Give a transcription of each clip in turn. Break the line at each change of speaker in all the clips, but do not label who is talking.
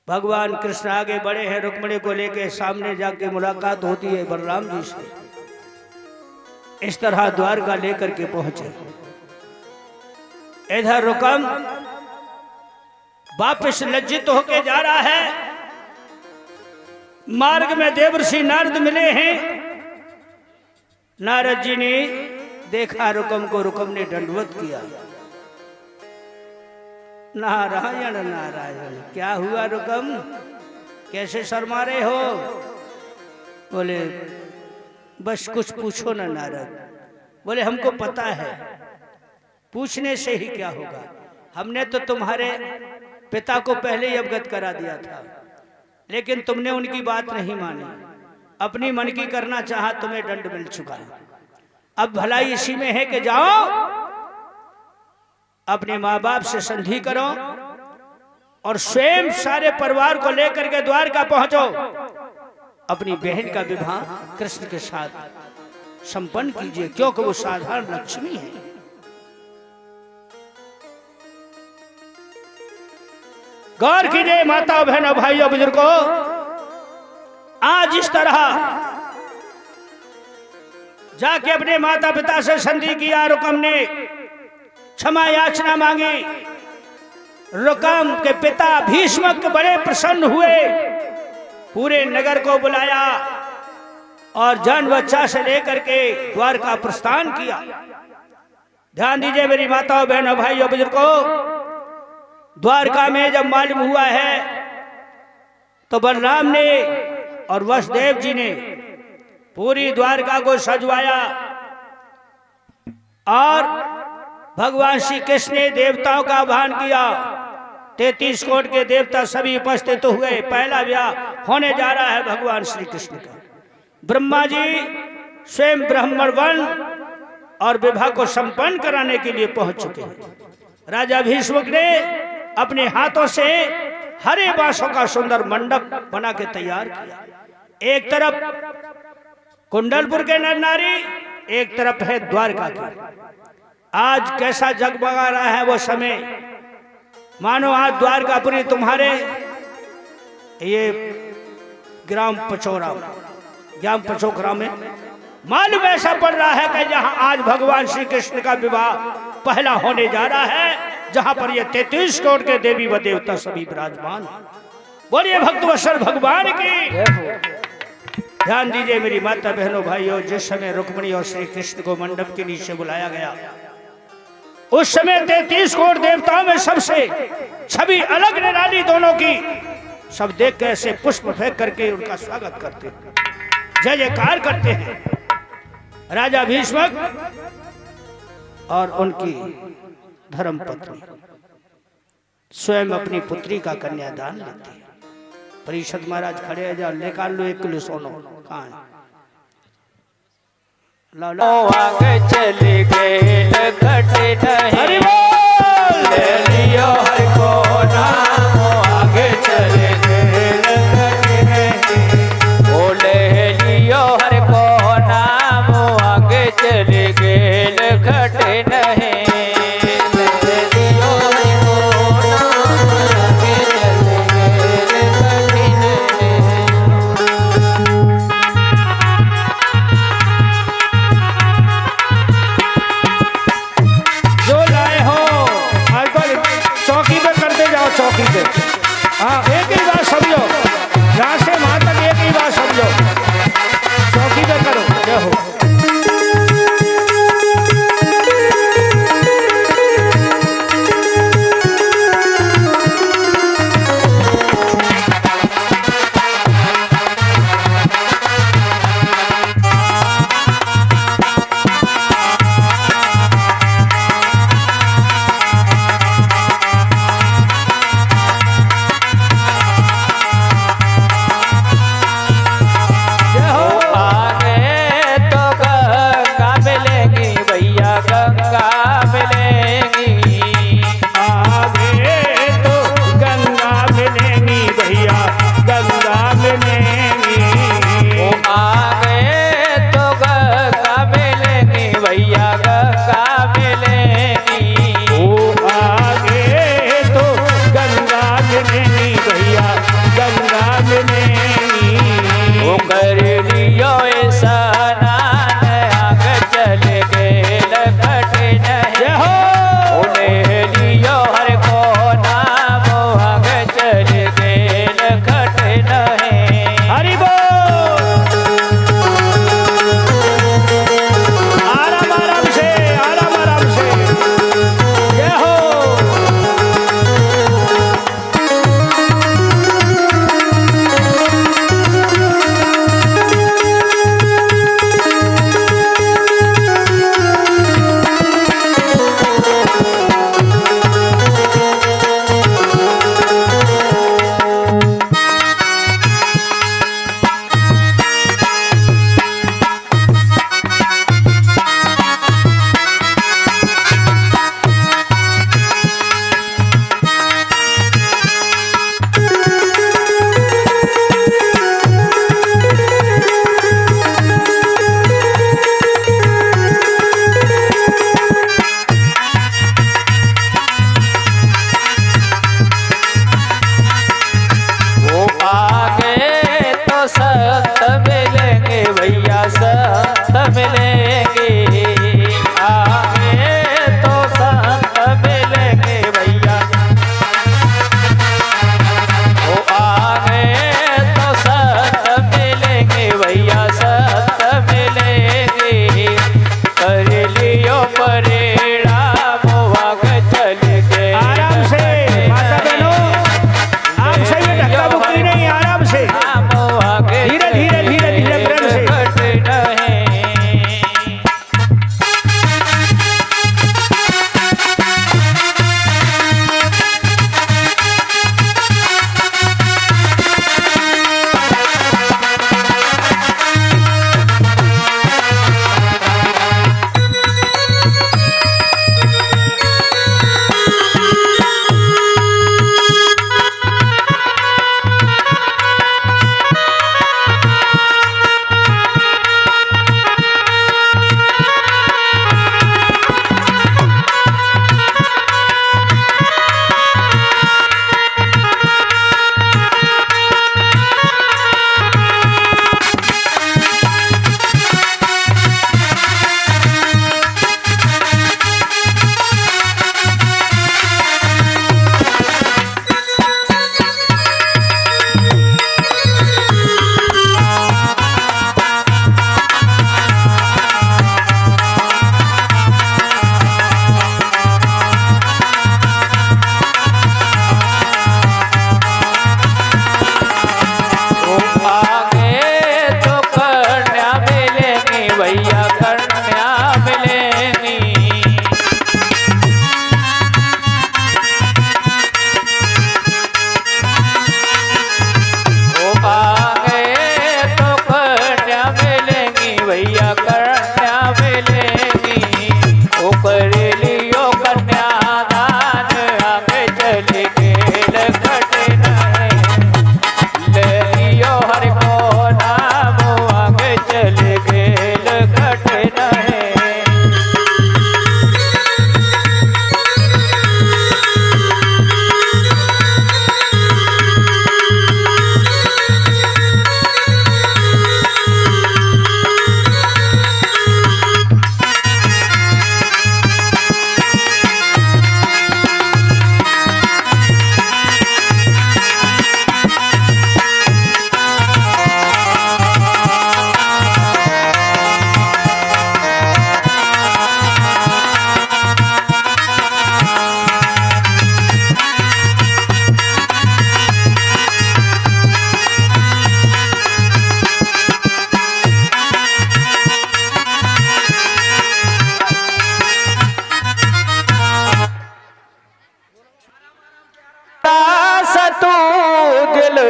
भगवान कृष्ण आगे बढ़े हैं, रुक्मिणी को लेके सामने जाके मुलाकात होती है बलराम जी से। इस तरह द्वारका लेकर के पहुंचे। इधर रुकम वापस लज्जित होके जा रहा है। मार्ग में देवर्षि नारद मिले हैं। नारद जी ने देखा रुकम को, रुकम ने दंडवत किया। नारायण नारायण, क्या हुआ रुकम, कैसे शर्मा रहे हो? बोले बस कुछ पूछो ना नारद। बोले हमको पता है, पूछने से ही क्या होगा, हमने तो तुम्हारे पिता को पहले ही अवगत करा दिया था, लेकिन तुमने उनकी बात नहीं मानी, अपनी मन की करना चाहा, तुम्हें दंड मिल चुका है। अब भलाई इसी में है कि जाओ अपने माँ बाप से संधि करो और स्वयं सारे परिवार को लेकर के द्वारका पहुंचो, अपनी बहन का विवाह कृष्ण के साथ संपन्न कीजिए, क्योंकि वो साधारण लक्ष्मी है। गौर कीजिए माता बहनों भाइयों बुजुर्गों, आज इस तरह जाके अपने माता पिता से संधि किया। रुकम ने क्षमा याचना मांगी। रुकम के पिता भीष्मक बड़े प्रसन्न हुए, पूरे नगर को बुलाया और जान बच्चा से लेकर के द्वारका प्रस्थान किया। ध्यान दीजिए मेरी माताओं बहनों भाइयों बुजुर्गों, द्वारका में जब मालूम हुआ है तो बलराम ने और वसुदेव जी ने पूरी द्वारका को सजवाया और भगवान श्री कृष्ण ने देवताओं का आह्वान किया। 33 कोट के देवता सभी उपस्थित हुए। पहला विवाह होने जा रहा है भगवान श्री कृष्ण का। ब्रह्मा जी स्वयं ब्राह्मण वन और विवाह को संपन्न कराने के लिए पहुंच चुके हैं। राजा भीष्मक ने अपने हाथों से हरे बांसों का सुंदर मंडप बना के तैयार किया। एक तरफ कुंडलपुर के नर नारी, एक तरफ है द्वारका के। आज कैसा जगमगा रहा है वो समय, मानो आज द्वारकापुरी तुम्हारे ये ग्राम पचोखरा में मालूम ऐसा पड़ रहा है कि जहां आज भगवान श्री कृष्ण का विवाह पहला होने जा रहा है, जहां पर ये 33 करोड़ के देवी व देवता सभी विराजमान। बोलिए भक्तवत्सल भगवान की। ध्यान दीजिए मेरी माता बहनों भाइयों, जिस समय रुक्मिणी और श्री कृष्ण को मंडप के नीचे बुलाया गया, उस समय 33 करोड़ देवताओं में सबसे छवि अलग निराली दोनों की। सब देख के ऐसे पुष्प फेंक करके उनका स्वागत करते, जय जयकार करते हैं। राजा भीष्मक और उनकी धर्मपत्नी स्वयं अपनी पुत्री का कन्यादान लेती है। परिषद महाराज खड़े हैं, जाओ निकाल लो 1 किलो सोना। कहाँ है?
आगे चली गए घट नहीं ले लियो हर को नाम, आगे चले गए घट नहीं ओ ले लियो हर को नाम, आगे चले गए घट नहीं।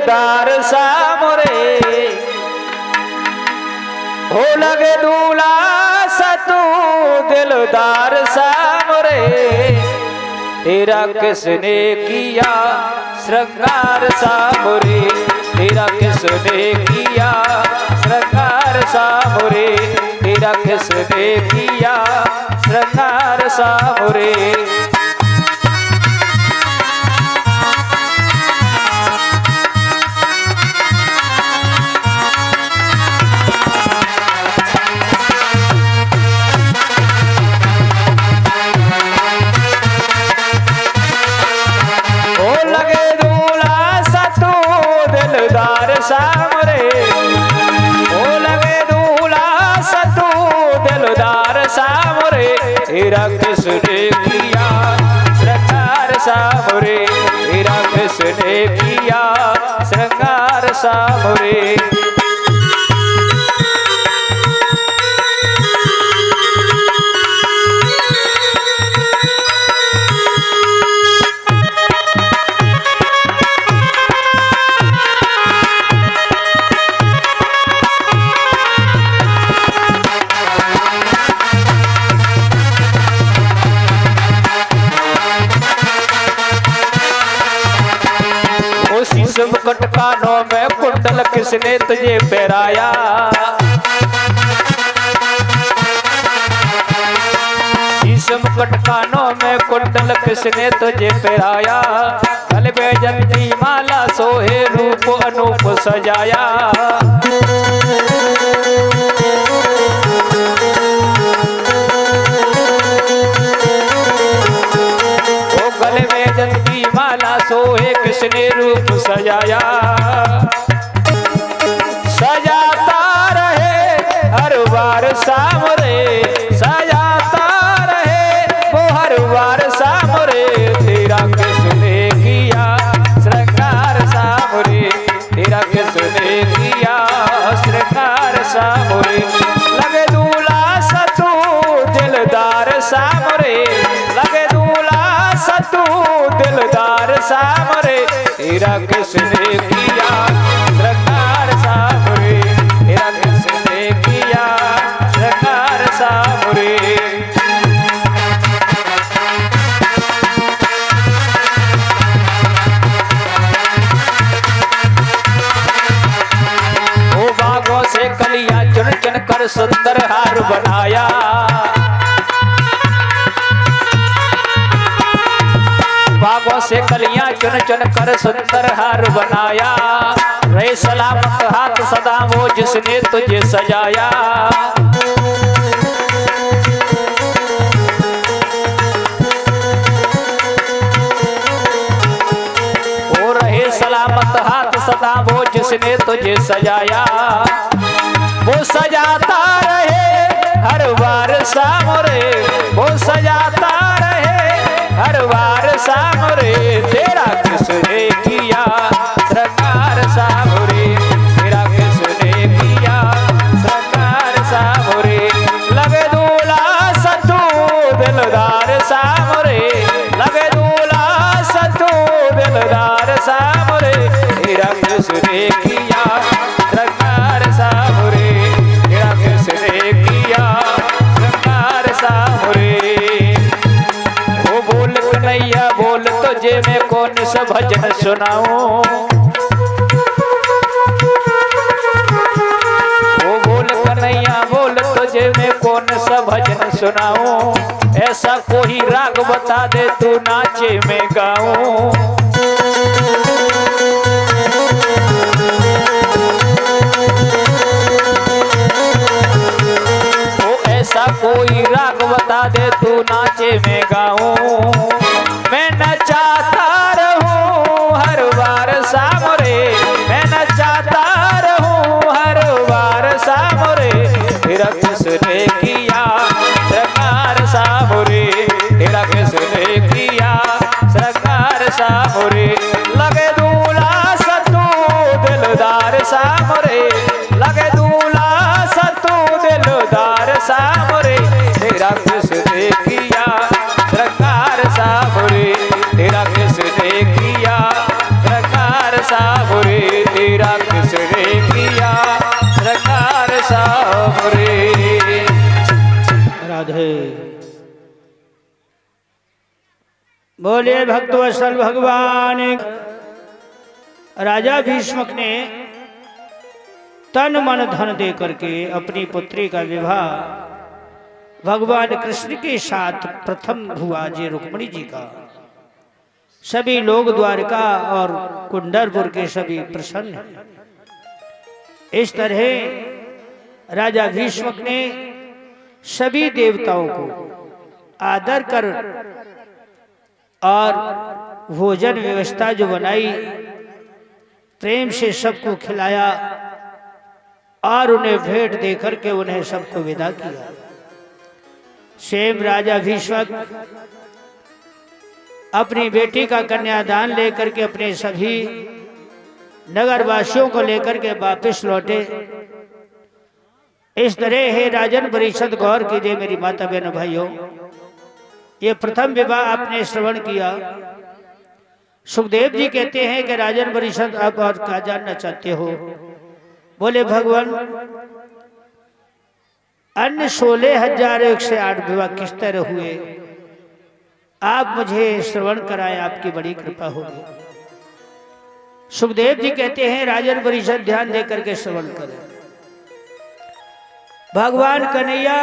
दिलदार सामरे हो लगे दूल्हा सतू दिलदार सामरे तेरा किसने किया श्रृंगार सामरे तेरा किसने किया श्रृंगार सामरे तेरा किसने किया श्रृंगार सामरे सामरे ओ लगे दूल्हा सतू दिलदार सामरे तेरा किसने किया श्रृंगार सामरे तेरा किसने किया श्रृंगार सामरे मुकुट कानों में कुंडल किसने तुझे पहराया शीश मुकुट कानों में कुंडल किसने तुझे पहराया गले में जंती माला सोहे रूप अनूप सजाया ओ गले में जंती माला सोहे किसने रूप सजाया सजाता रहे हर बार सामरे सजाता रहे वो हर बार सामरे तेरा किसने किया श्रृंगार सामरे तेरा किसने किया श्रृंगार सामरे लगे दूल्हा सतू दिलदार सामरे लगे दूल्हा सतू दिलदार सामरे तेरा किसने किया श्रृंगार सामरे तेरा किसने किया श्रृंगार सामरे ओ बागों से कलियां चुन चुन कर सुंदर हार बनाया बागों से कलियां चुन चुन कर सुंदर हार बनाया रहे सलामत हाथ सदा वो जिसने तुझे सजाया ओ रहे सलामत हाथ सदा वो जिसने तुझे सजाया वो सजाता रहे हर बार सामरे वो सजाता रहे हर बार सामरे तेरा किसने किया श्रृंगार सामरे तेरा किसने किया श्रृंगार सामरे लगे दूल्हा सतू दिलदार सामरे लगे दूल्हा सतू दिलदार सामरे तेरा किसने किया श्रृंगार सामरे तेरा किसने किया श्रृंगार सामरे कन्हैया बोल तुझे मैं कौन सा भजन सुनाऊं ओ बोल कन्हैया बोल तुझे मैं कौन सा भजन सुनाऊं ऐसा कोई राग बता दे तू नाचे मैं गाऊं ओ ऐसा कोई राग बता दे तू नाचे मैं गाऊं मैं नचाता रहूं हर बार सामरे मैं नचाता रहूं हर बार सामरे तेरा किसने किया श्रृंगार सामरे तेरा किसने किया श्रृंगार सामरे लगे दूल्हा सतू दिलदार सामरे लगे दूल्हा सतू दिलदार सामरे तेरा किसने किया
बोलिए भक्तवत्सल भगवान। राजा भीष्मक ने तन मन धन दे करके अपनी पुत्री का विवाह भगवान कृष्ण के साथ प्रथम हुआ जी रुक्मिणी जी का। सभी लोग द्वारका और कुंडरपुर के सभी प्रसन्न हैं। इस तरह राजा भीष्मक ने सभी देवताओं को आदर कर और भोजन व्यवस्था जो बनाई, प्रेम से सबको खिलाया और उन्हें भेंट देकर के उन्हें सबको विदा किया। स्वयं राजा भीष्मक अपनी बेटी का कन्यादान लेकर के अपने सभी नगरवासियों को लेकर के वापस लौटे। इस तरह हे राजन परिषद गौर कीजिए मेरी माता बहनों भाइयों, ये प्रथम विवाह आपने श्रवण किया। सुखदेव जी कहते हैं कि राजन परिषद आप और क्या जानना चाहते हो? बोले भगवान, अन्य 16,108 विवाह किस तरह हुए, आप मुझे श्रवण कराएं, आपकी बड़ी कृपा होगी। सुखदेव जी कहते हैं राजन परिषद ध्यान देकर के श्रवण करें। भगवान कन्हैया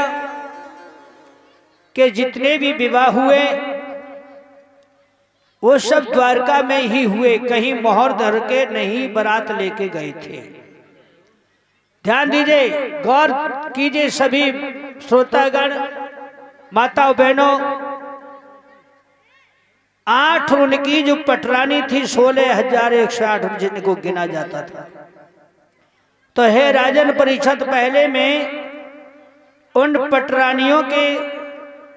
के जितने भी विवाह हुए वो सब द्वारका में ही हुए, कहीं मोहर धर के नहीं बारात लेके गए थे। ध्यान दीजिए, गौर कीजिए सभी श्रोतागण, माताओं बहनों। 8 उनकी जो पटरानी थी 16,108 जिनको गिना जाता था। तो हे राजन परिषद, पहले में उन पटरानियों के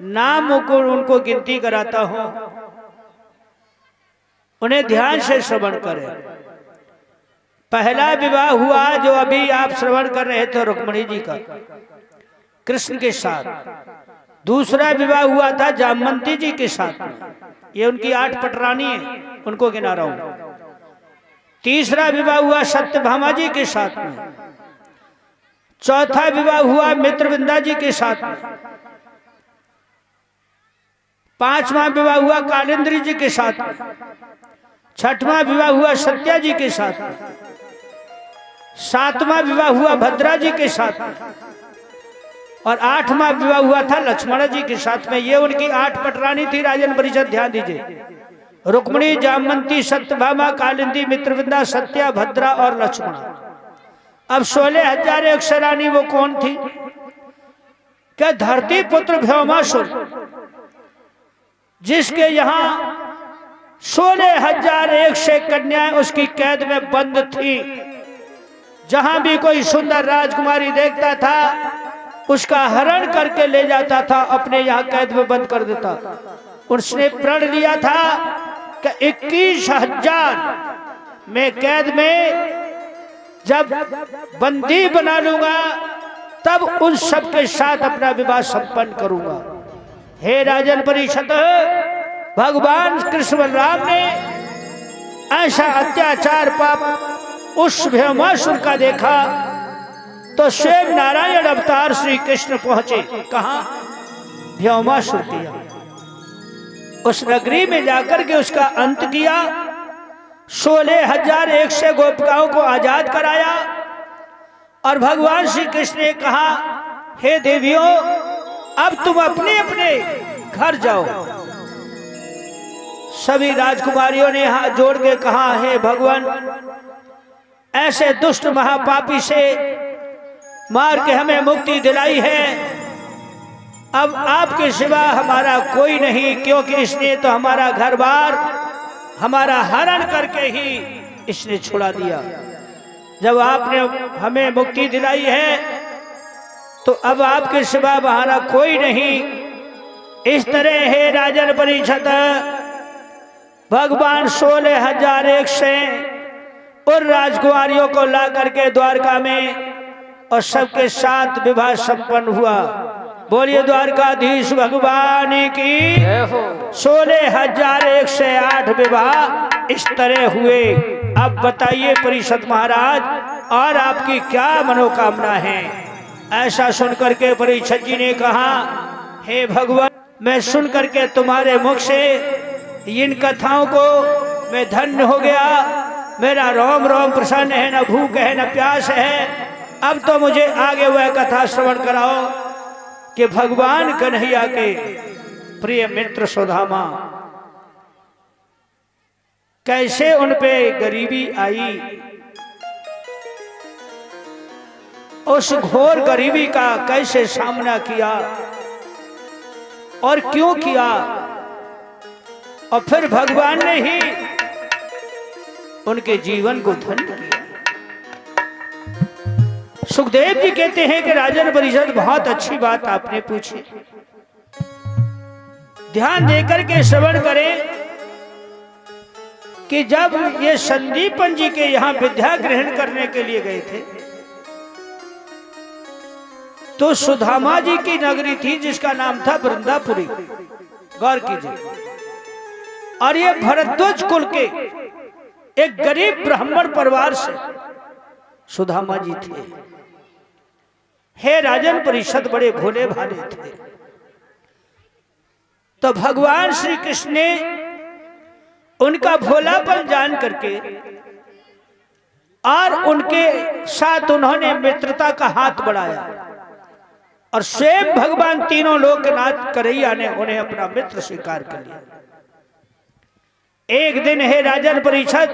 नाम को उनको गिनती कराता हूं, उन्हें ध्यान से श्रवण करें। पहला विवाह हुआ जो अभी आप श्रवण कर रहे थे रुक्मिणी जी का कृष्ण के साथ। दूसरा विवाह हुआ था जामवंती जी के साथ, ये उनकी 8 पटरानी है, उनको गिना रहा हूं। तीसरा विवाह हुआ सत्यभामा जी के साथ में। चौथा विवाह हुआ मित्रविंदा जी के साथ में। 5वां विवाह हुआ कालिंद्री जी के साथ में। 6वां विवाह हुआ सत्या जी के साथ में। 7वां विवाह हुआ भद्रा जी के साथ में। और 8वां विवाह हुआ था लक्ष्मण जी के साथ में। ये उनकी 8 पटरानी थी राजन परिषद, ध्यान दीजिए। रुक्मिणी, जामवंती, सत्यभामा, कालिंदी, मित्रविंदा, सत्या, भद्रा और लक्ष्मण। अब 16,108 रानी वो कौन थी? क्या धरती पुत्र भौमासुर, जिसके यहाँ 16,108 कन्याएं उसकी कैद में बंद थी। जहां भी कोई सुंदर राजकुमारी देखता था उसका हरण करके ले जाता था, अपने यहाँ कैद में बंद कर देता। उसने प्रण लिया था कि 21,000 में कैद में जब बंदी बना लूंगा तब उन सब के साथ अपना विवाह संपन्न करूंगा। हे राजन परिषद, भगवान कृष्ण बलराम ने ऐसा अत्याचार पाप उस भौमासुर का देखा तो स्वयं नारायण अवतार श्री कृष्ण पहुंचे। कहां? भौमासुर किया। उस नगरी में जाकर के उसका अंत किया। 16,108 गोपिकाओं को आजाद कराया। और भगवान श्री कृष्ण ने कहा, हे देवियों, अब तुम अपने अपने घर जाओ। सभी राजकुमारियों ने हाथ जोड़ के कहा, हे भगवान, ऐसे दुष्ट महापापी से मार के हमें मुक्ति दिलाई है, अब आपके सिवा हमारा कोई नहीं, क्योंकि इसने तो हमारा घर बार हमारा हरण करके ही इसने छुड़ा दिया। जब आपने हमें मुक्ति दिलाई है तो अब आपके सिवा हमारा कोई नहीं। इस तरह हे राजन परिषद, भगवान 16,108 और राजकुमारियों को ला करके द्वारका में और सबके साथ विवाह संपन्न हुआ। बोलिए द्वारकाधीश भगवान की। 16,108 विवाह इस तरह हुए। अब बताइए परिषद महाराज, और आपकी क्या मनोकामना है? ऐसा सुनकर के परीक्षित जी ने कहा, हे भगवान, मैं सुनकर के तुम्हारे मुख से इन कथाओं को मैं धन्य हो गया। मेरा रोम रोम प्रसन्न है, न भूख है न प्यास है। अब तो मुझे आगे वह कथा श्रवण कराओ कि भगवान कन्हैया के प्रिय मित्र सुदामा कैसे उन पे गरीबी आई, उस घोर गरीबी का कैसे सामना किया और क्यों किया, और फिर भगवान ने ही उनके जीवन को धन्य किया। सुखदेव जी कहते हैं कि राजन परिषद, बहुत अच्छी बात आपने पूछी। ध्यान देकर के श्रवण करें कि जब ये संदीपन जी के यहां विद्या ग्रहण करने के लिए गए थे तो सुदामा जी की नगरी थी जिसका नाम था वृंदापुरी। गौर कीजिए। और ये भरद्वाज कुल के एक गरीब ब्राह्मण परिवार से सुदामा जी थे। हे राजन परिषद, बड़े भोले भाले थे। तो भगवान श्री कृष्ण ने उनका भोलापन जान करके और उनके साथ उन्होंने मित्रता का हाथ बढ़ाया और स्वयं भगवान तीनों लोकनाथ कन्हैया ने उन्हें अपना मित्र स्वीकार कर लिया। एक दिन हे राजन परिषद,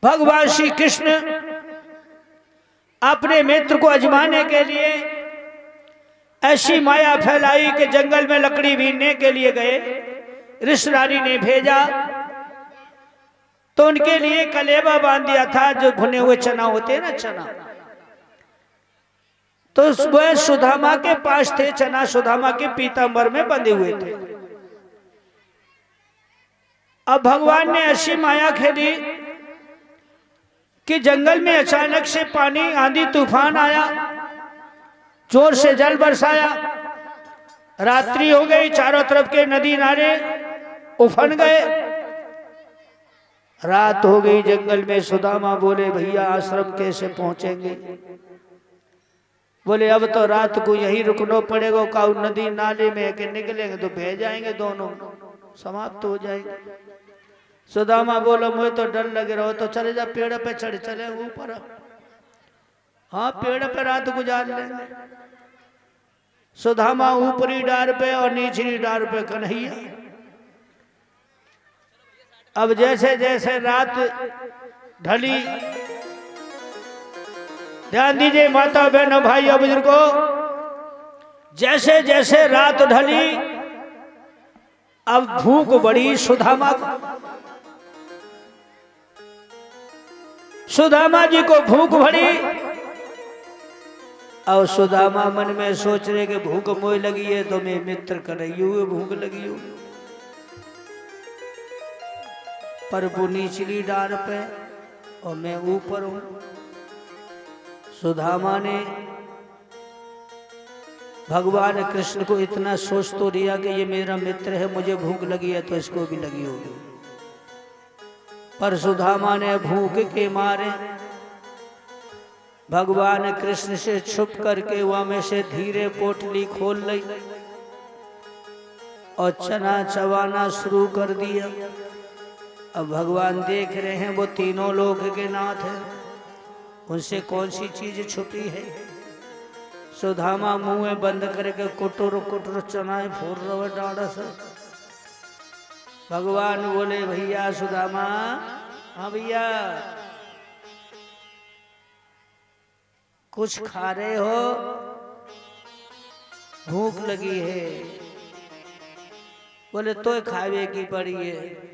भगवान श्री कृष्ण अपने मित्र को आजमाने के लिए ऐसी माया फैलाई कि जंगल में लकड़ी बीनने के लिए गए। ऋषि रानी ने भेजा तो उनके लिए कलेबा बांध दिया था, जो भुने हुए चना होते हैं ना, चना। तो वह सुदामा के पास थे, चना सुदामा के पीतांबर में बंधे हुए थे। अब भगवान ने ऐसी माया खेली कि जंगल में अचानक से पानी, आंधी तूफान आया, जोर से जल बरसाया। रात्रि हो गई, चारों तरफ के नदी नाले उफन गए। रात हो गई जंगल में। सुदामा बोले, भैया आश्रम कैसे पहुंचेंगे? बोले, अब तो रात को यहीं रुकना पड़ेगा। काऊ नदी नाले में के निकलेंगे तो बह जाएंगे, दोनों समाप्त हो जाएंगे। सुदामा बोला, मुझे तो डर लगे रहो तो चले जा, पेड़ पे चढ़ चले ऊपर। हाँ, पेड़ पे रात गुजार लेंगे। सुदामा ऊपरी डार पे और निचली डार पे कन्हैया। अब जैसे जैसे रात ढली, ध्यान दीजिए माता बहनों भाइयों बुजुर्गों, जैसे जैसे रात ढली अब भूख बढ़ी सुदामा को। सुदामा जी को भूख बढ़ी और सुदामा मन में सोच रहे कि भूख मोह लगी है तो मैं मित्र कन्हैया भूख लगी हो। पर वो निचली डार पे और मैं ऊपर हूं। सुदामा ने भगवान कृष्ण को इतना सोच तो दिया कि ये मेरा मित्र है, मुझे भूख लगी है तो इसको भी लगी होगी। पर सुदामा ने भूख के मारे भगवान कृष्ण से छुप करके वहां में से धीरे पोटली खोल ली और चना चबाना शुरू कर दिया। अब भगवान देख रहे हैं वो तीनों लोक के नाथ हैं, उनसे कौन सी चीज छुपी है। सुदामा मुंह में बंद करके कुटुर कुटुर चनाए फोड़ रहे डाड़ा से। भगवान बोले, भैया सुदामा, हाँ भैया, कुछ खा रहे हो? भूख लगी है। बोले, तो खावे की पड़ी है।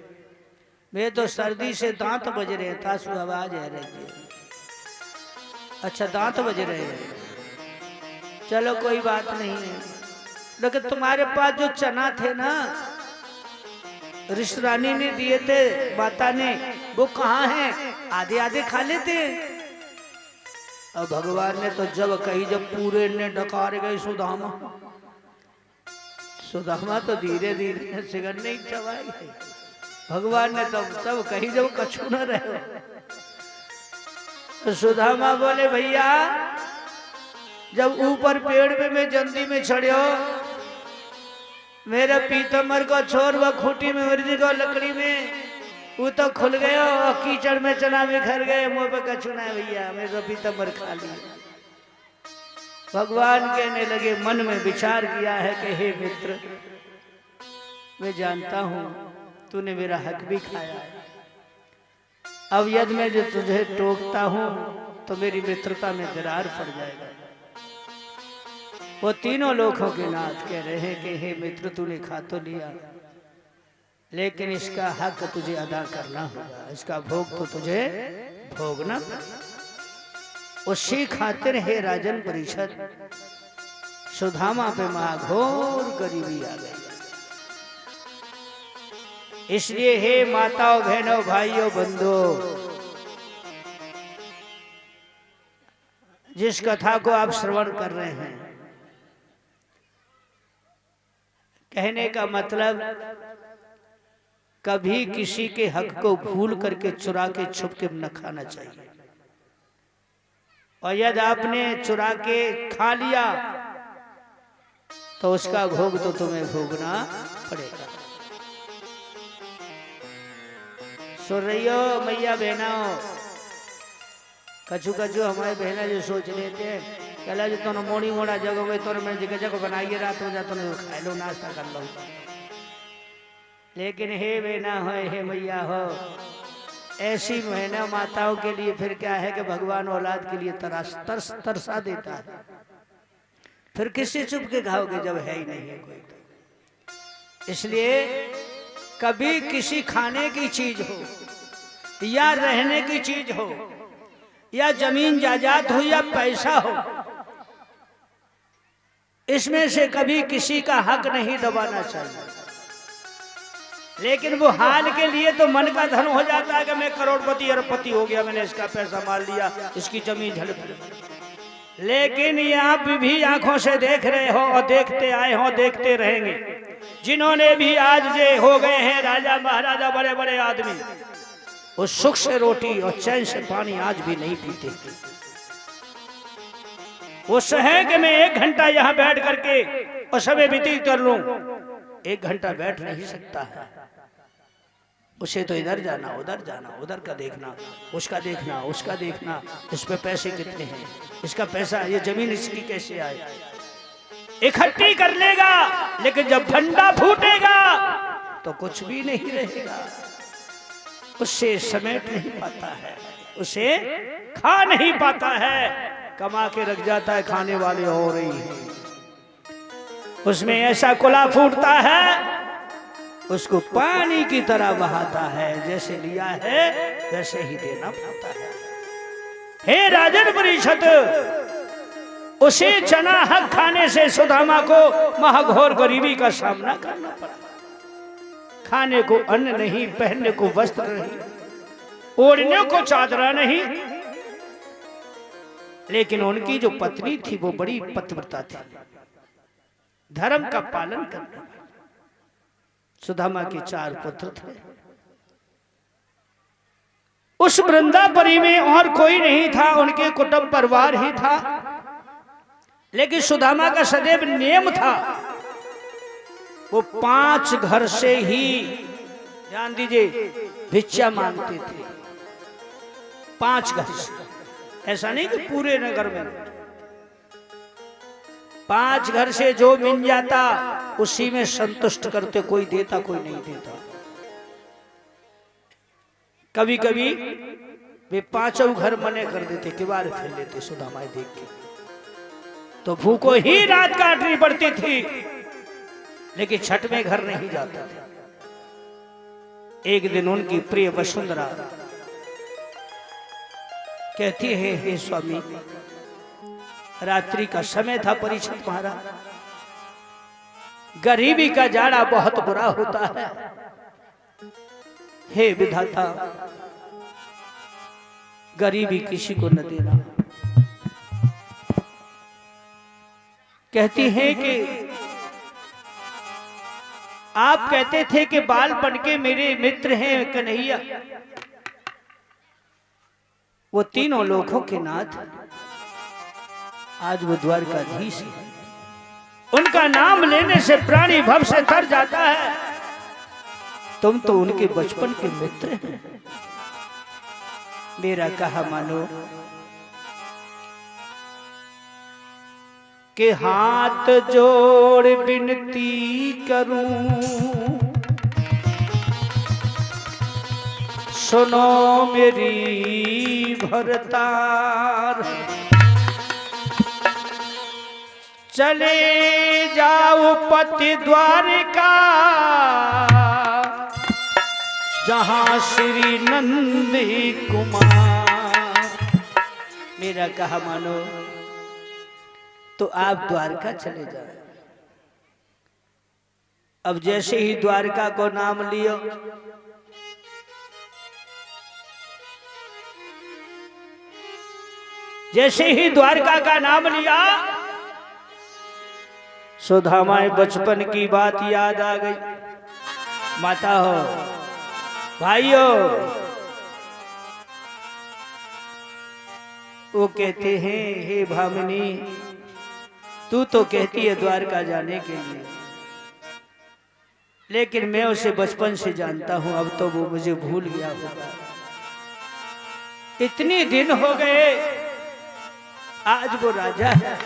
मैं तो सर्दी से दांत बज रहे हैं, तासु आवाज आ रही है। अच्छा, दांत बज रहे हैं, चलो कोई बात नहीं है। लेकिन तुम्हारे पास जो चना थे ना, ऋषि रानी ने दिए थे माता ने, वो कहाँ हैं? आधे आधे खा लेते। और भगवान ने तो जब कही, जब पूरे ने डकार गए सुदामा। सुदामा तो धीरे धीरे सिगड़ नहीं चबाई। भगवान ने तो सब कही, जब कछु न रहे। तो सुदामा बोले, भैया जब ऊपर पेड़ पे मैं जल्दी में चढ़ो मेरे पीतम्बर को छोड़ वो खूटी में मिर्जी को लकड़ी में वो तो खुल गया और कीचड़ में चना बिखर गए मुंह पे कछुना भैया मेरे पीतम्बर खा लिया। भगवान कहने लगे मन में विचार किया है कि हे मित्र मैं जानता हूं तूने मेरा हक भी खाया है, अब यदि मैं जो तुझे टोकता हूं तो मेरी मित्रता में दरार पड़ जाएगा। वो तीनों लोगों के नाथ कह रहे हैं कि हे मित्र तूने खा तो लिया लेकिन इसका हक तुझे अदा करना होगा, इसका भोग तो तुझे भोगना पड़ेगा। उसी खातिर हे राजन परिषद सुदामा पे महाघोर गरीबी आ गई। इसलिए हे माताओं बहनों भाइयों बंधुओं जिस कथा को आप श्रवण कर रहे हैं कहने का मतलब कभी किसी के हक को भूल करके चुरा के छुप के न खाना चाहिए, और यदि आपने चुरा के खा लिया तो उसका भोग तो तुम्हें भोगना पड़ेगा। सुन रही हो मैया बहनाओ, कछु कछु हमारे बहना जो सोच लेते हैं कहला जो तुम मोड़ी मोड़ा जगह में तो मैं जगह जगह बनाइए रात हो जाता तो खा लो नाश्ता कर लो, लेकिन हे बहना हो हे मैया हो ऐसी बहना माताओं के लिए फिर क्या है कि भगवान औलाद के लिए तरसा देता है। फिर किससे चुप के खाओगे जब है ही नहीं है कोई तो। इसलिए कभी किसी खाने की चीज हो या रहने की चीज हो या जमीन जायदाद हो या पैसा हो, इसमें से कभी किसी का हक नहीं दबाना चाहिए। लेकिन वो हाल के लिए तो मन का धन हो जाता है कि मैं करोड़पति अरबपति हो गया, मैंने इसका पैसा मार लिया, इसकी जमीन झड़प ली। लेकिन ये आप भी आंखों से देख रहे हो और देखते आए हो, देखते रहेंगे। जिन्होंने भी आज जे हो गए हैं राजा महाराजा बड़े बड़े आदमी, वो सुख से रोटी और चैन से पानी आज भी नहीं पीते। वो सहे कि मैं 1 घंटा यहाँ बैठ करके और समय व्यतीत कर लूं, 1 घंटा बैठ नहीं सकता है। उसे तो इधर जाना उधर जाना, उधर का देखना उसका देखना उसका देखना, इस पे पैसे कितने हैं, इसका पैसा, ये जमीन इसकी कैसे आए, इकट्ठी कर लेगा। लेकिन जब भंडा फूटेगा तो कुछ भी नहीं रहेगा, उससे समेट नहीं पाता है, उसे खा नहीं पाता है, कमा के रख जाता है, खाने वाले हो रही है। उसमें ऐसा कुला फूटता है उसको पानी की तरह बहाता है, जैसे लिया है वैसे ही देना पड़ता है। हे राजन परिषद, उसे चना हक खाने से सुदामा को महाघोर गरीबी का सामना करना पड़ा। खाने को अन्न नहीं, पहनने को वस्त्र नहीं, ओढ़ने को चादरा नहीं। लेकिन उनकी जो पत्नी थी वो बड़ी पतिव्रता थी, धर्म का पालन करने वाली। सुदामा के 4 पुत्र थे। उस वृंदावनी में और कोई नहीं था, उनके कुटुंब परिवार ही था। लेकिन सुदामा का सदैव नियम था, वो 5 घर से ही, ध्यान दीजिए, भिक्षा मांगते थे। 5 घर से, ऐसा नहीं कि पूरे नगर में। 5 घर से जो मिल जाता उसी में संतुष्ट करते, कोई देता कोई नहीं देता। कभी कभी वे 5 घर मने कर देते, किवाड़ फेर लेते सुदामा देख के, तो भूखों ही रात काटनी पड़ती थी। लेकिन छठ में घर नहीं जाते थे। एक दिन उनकी प्रिय वसुंधरा कहती है, हे स्वामी, रात्रि का समय था, परीक्षित महाराज, गरीबी का जाड़ा बहुत बुरा होता है। हे विधाता, गरीबी किसी को न देना। कहती है कि आप कहते थे कि बाल बन के मेरे मित्र हैं कन्हैया, वो तीनों लोगों के नाथ, आज वो द्वारकाधीश है। उनका नाम लेने से प्राणी भव से तर जाता है। तुम तो उनके बचपन के मित्र हैं। मेरा कहा मानो कि हाथ जोड़ विनती करूं, सुनो मेरी भरतार, चले जाओ पति द्वारिका, जहां श्री नंदी कुमार। मेरा कहा मानो तो आप द्वारका चले जाओ। अब जैसे ही द्वारका को नाम लियो, जैसे ही द्वारका का नाम लिया, सुदामाए बचपन की बात याद आ गई। माता हो, भाइयों, वो कहते हैं हे भामिनी, तू तो कहती है द्वारका जाने के लिए, लेकिन मैं उसे बचपन से जानता हूं, अब तो वो मुझे भूल गया होगा। इतने दिन हो गए, आज वो राजा है।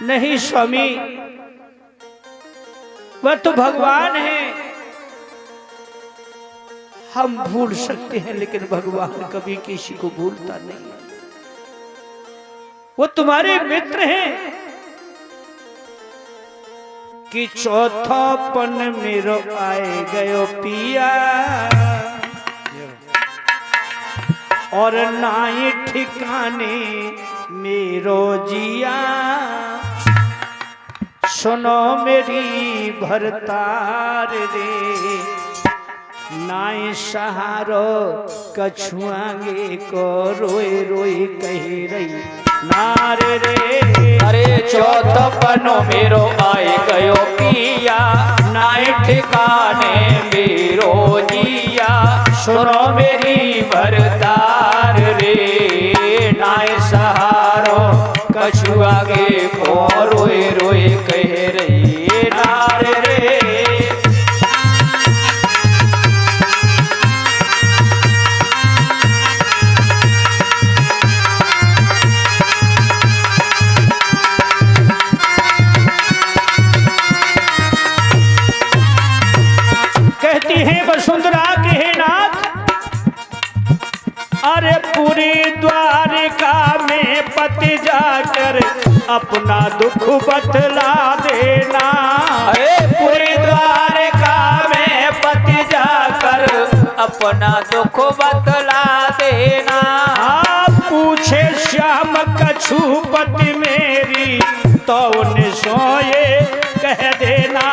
नहीं स्वामी, वह तो भगवान है। हम भूल सकते हैं, लेकिन भगवान कभी किसी को भूलता नहीं। वो तुम्हारे मित्र हैं कि चौथापन मेरो आए गयो पिया, और नाई ठिकाने मेरो जिया, सुनो मेरी भरतार रे, नाई सहारो कछुआंगे को रोए रोए कह रही नारे रे।
अरे चौथपनो मेरो आए गयो पिया, नाई ठिकाने मेरो जिया, सुनो मेरी भरतार रे, नाई सहारो कछुआगे को रोए रोए कह रही नारे रे।
कहती है वसुंधरा के हे नाथ, अरे पूरी द्वारिका में पति जाकर अपना दुख बतला देना।
अरे पूरी द्वारिका में पति जाकर अपना दुख बतला देना।
आप पूछे श्याम कछुपति मेरी, तो उन्हें सोए कह देना।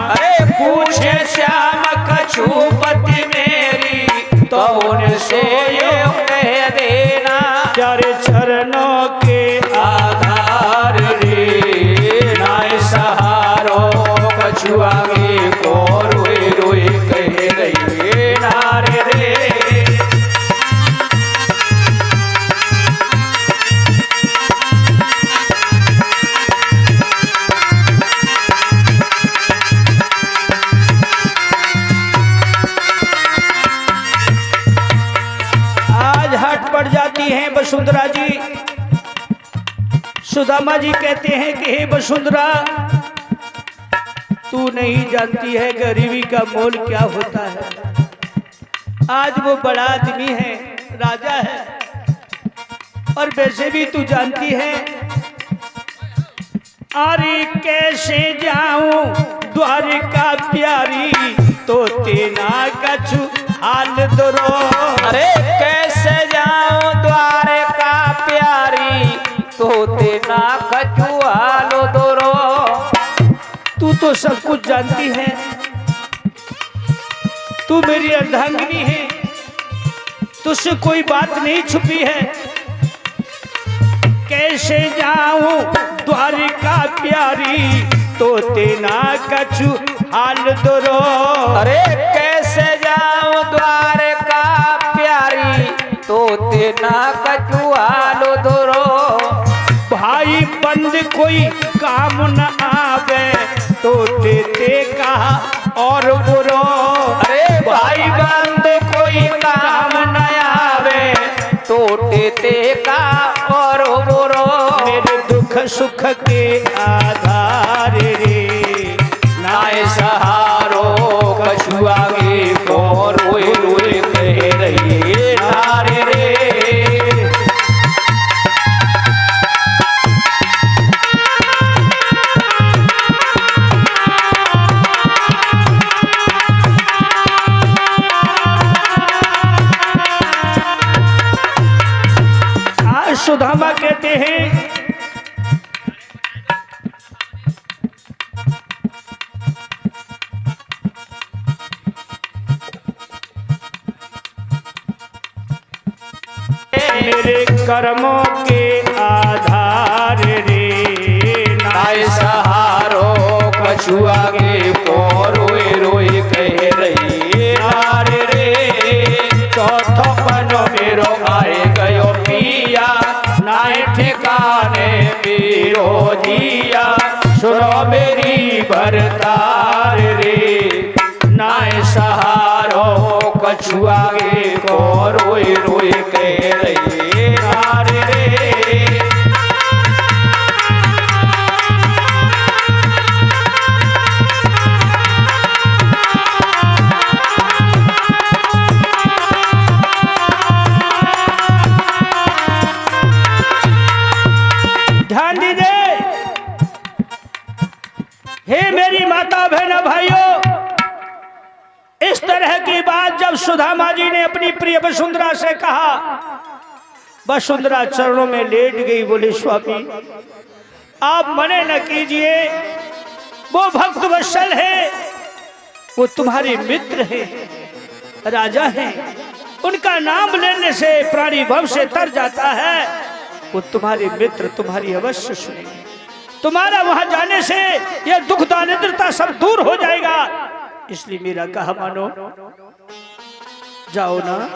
अरे पूछे श्याम कछुपति मेरी, तो उन्हें सोए कह देना।
चारे चरणों के
आधार रे, नाय सहारो कछुआगे को रोए रोए कह रही नारे रे।
आज हट पड़ जाती हैं वसुंधरा जी। सुदामा जी कहते हैं कि हे वसुंधरा, तू नहीं जानती है गरीबी का मोल क्या होता है। आज वो बड़ा आदमी है, राजा है, और वैसे भी तू जानती है। अरे कैसे जाऊं द्वारिका प्यारी, तो तेना कछु हाल दरो।
अरे कैसे जाऊं द्वारका प्यारी, तो तेना कछु हाल दरो।
तू तो सब कुछ जानती है, तू मेरी अर्धांगिनी है, तुझसे कोई बात नहीं छुपी है। कैसे जाऊं द्वारिका प्यारी, तो तेना कछु हाल दरो।
अरे कैसे जाऊं द्वारका प्यारी, तो तेना कछु हाल दरो।
भाई बंद कोई काम न आवे, तो देते का और बुरो।
अरे भाई बंद कोई काम न आवे, तो देते का और बुरो।
मेरे दुख सुख के आधार रे,
नाय सहारो कछु आगे को रोए रोए कह रही नारे रे।
आज सुदामा कहते हैं मेरे कर्मों के आधार रे,
नाय सहारो कछु आगे को रोए रोए कह रही नारे रे।
चौथो पनो
मेरो आए गयो पिया, नाय ठिकाने मेरो जिया। सुनो मेरी बरतार रे, नाय सहारो कछु आगे को रोए रोए कह रही नारे रे।
ध्यान दीजिए, हे मेरी माता बहन भाइयों, इस तरह की बात जब सुदामा जी ने अपनी प्रिय वसुंधरा से कहा, वसुंधरा चरणों में लेट गई, बोले स्वामी आप मने न कीजिए, वो भक्त वत्सल है, वो तुम्हारे मित्र है, राजा है, उनका नाम लेने से प्राणी भव से तर जाता है, वो तुम्हारे मित्र तुम्हारी अवश्य सुनेंगे, तुम्हारा वहां जाने से यह दुख दारिद्रता सब दूर हो जाएगा, इसलिए मेरा कहा मानो, जाओ ना।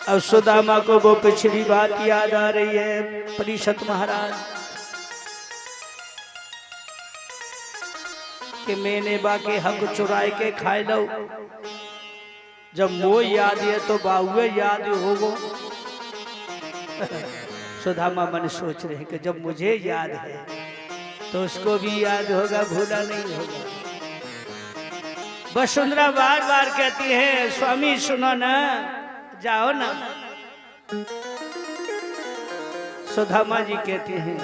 अब सुदामा को वो पिछली बात याद आ रही है, परीक्षित महाराज कि मैंने बाकी हक चुराए के खाए लो, जब वो याद है तो बाहुए याद होगो। सुदामा मन सोच रहे कि जब मुझे याद है तो उसको भी याद होगा, भूला नहीं होगा। वसुंधरा बार बार कहती है स्वामी सुनो ना, जाओ ना। सुदामा जी कहते हैं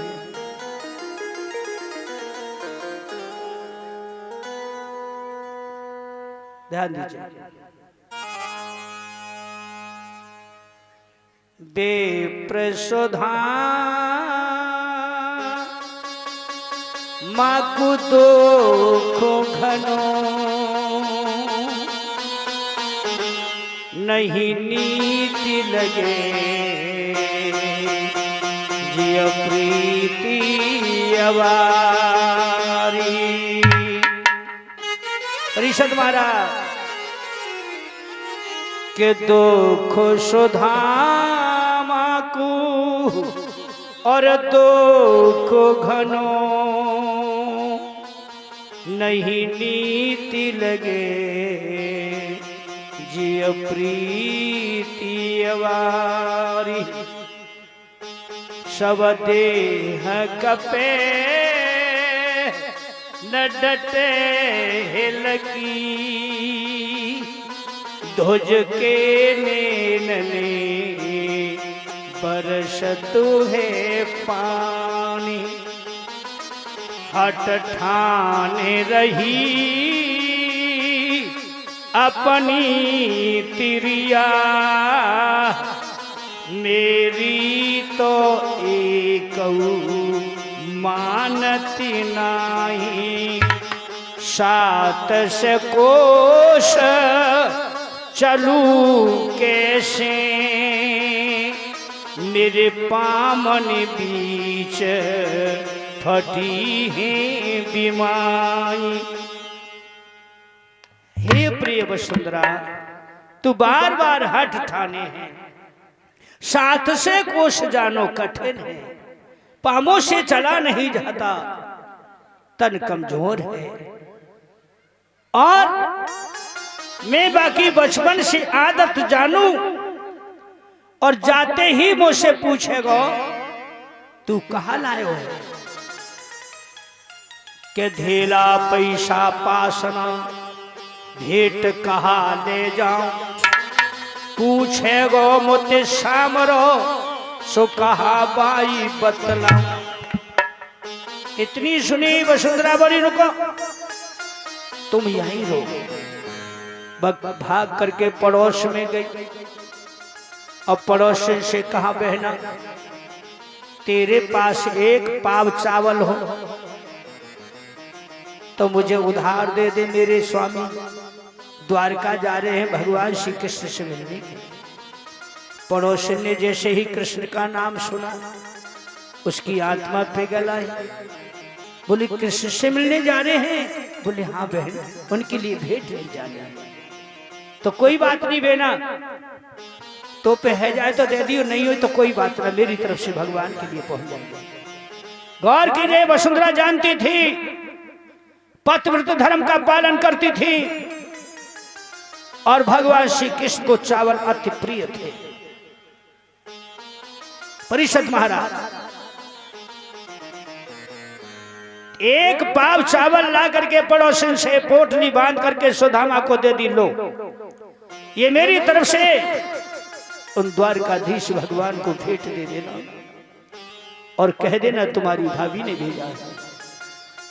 ध्यान दीजिए, बेप्रसुधा माकु दुख घनो, नहीं नीति लगे जिय प्रीति अवारी। परिषद महाराज के दुख सुधामा को और दुख घनो, नहीं नीति लगे जिय प्रीति अवारी। सब देह कपे न डटे हिलकी, ध्वज के नैनने बरसतु है पानी। हट ठाने रही अपनी तिरिया, मेरी तो एक मानती नाही। सात से कोश चलू कैसे, मेरे पामन बीच फटी है बीमाई। हे प्रिय वसुंधरा, तू बार बार हठ ठाने हैं, सात से कोश जानो कठिन है, पामों से चला नहीं जाता, तन कमजोर है। और मैं बाकी बचपन से आदत जानू, और जाते ही मुझसे पूछेगा तू कहाँ लायो है, के धेला पैसा पासना भेंट कहा ले जाऊं, पूछेगो मुझे सामरो सो कहा बाई बतला। इतनी सुनी वसुंधरा बोली रुको तुम यहीं रहो। भाग करके पड़ोस में गई, और पड़ोसन से कहा बहना तेरे पास एक पाव चावल हो तो मुझे उधार दे दे, मेरे स्वामी द्वारका जा रहे हैं भगवान श्री कृष्ण से मिलने। पड़ोसन ने जैसे ही कृष्ण का नाम सुना उसकी आत्मा पिघल आई। बोले कृष्ण से मिलने जा रहे हैं? बोले हाँ बहन, उनके लिए भेंट ले जाने। तो कोई बात नहीं बहना, तो पे है जाए तो दे दियो, नहीं हो तो कोई बात ना, मेरी तरफ से भगवान के लिए पहुंच जाएंगे। गौर कीजिए वसुंधरा जानती थी, पतिव्रत धर्म का पालन करती थी, और भगवान श्री कृष्ण को चावल अति प्रिय थे। परिषद महाराज एक पाव चावल ला करके पड़ोसन से पोटली बांध करके सुदामा को दे दी, लो ये मेरी तरफ से उन द्वारकाधीश भगवान को भेंट दे देना, और कह देना तुम्हारी भाभी ने भेजा है,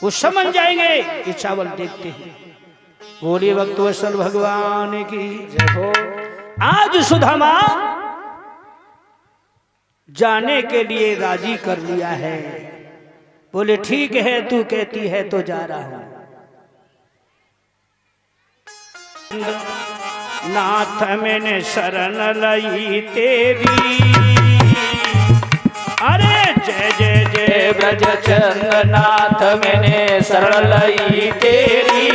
वो समझ जाएंगे। ये चावल देखते हैं। बोलिए भक्तवत्सल भगवान की जय हो। आज सुदामा जाने के लिए राजी कर लिया है। बोले ठीक है, तू कहती है तो जा रहा हूं। नाथ मैंने शरण लई तेरी, अरे जय जय जय
ब्रज चंद्रनाथ मैंने शरण लई तेरी,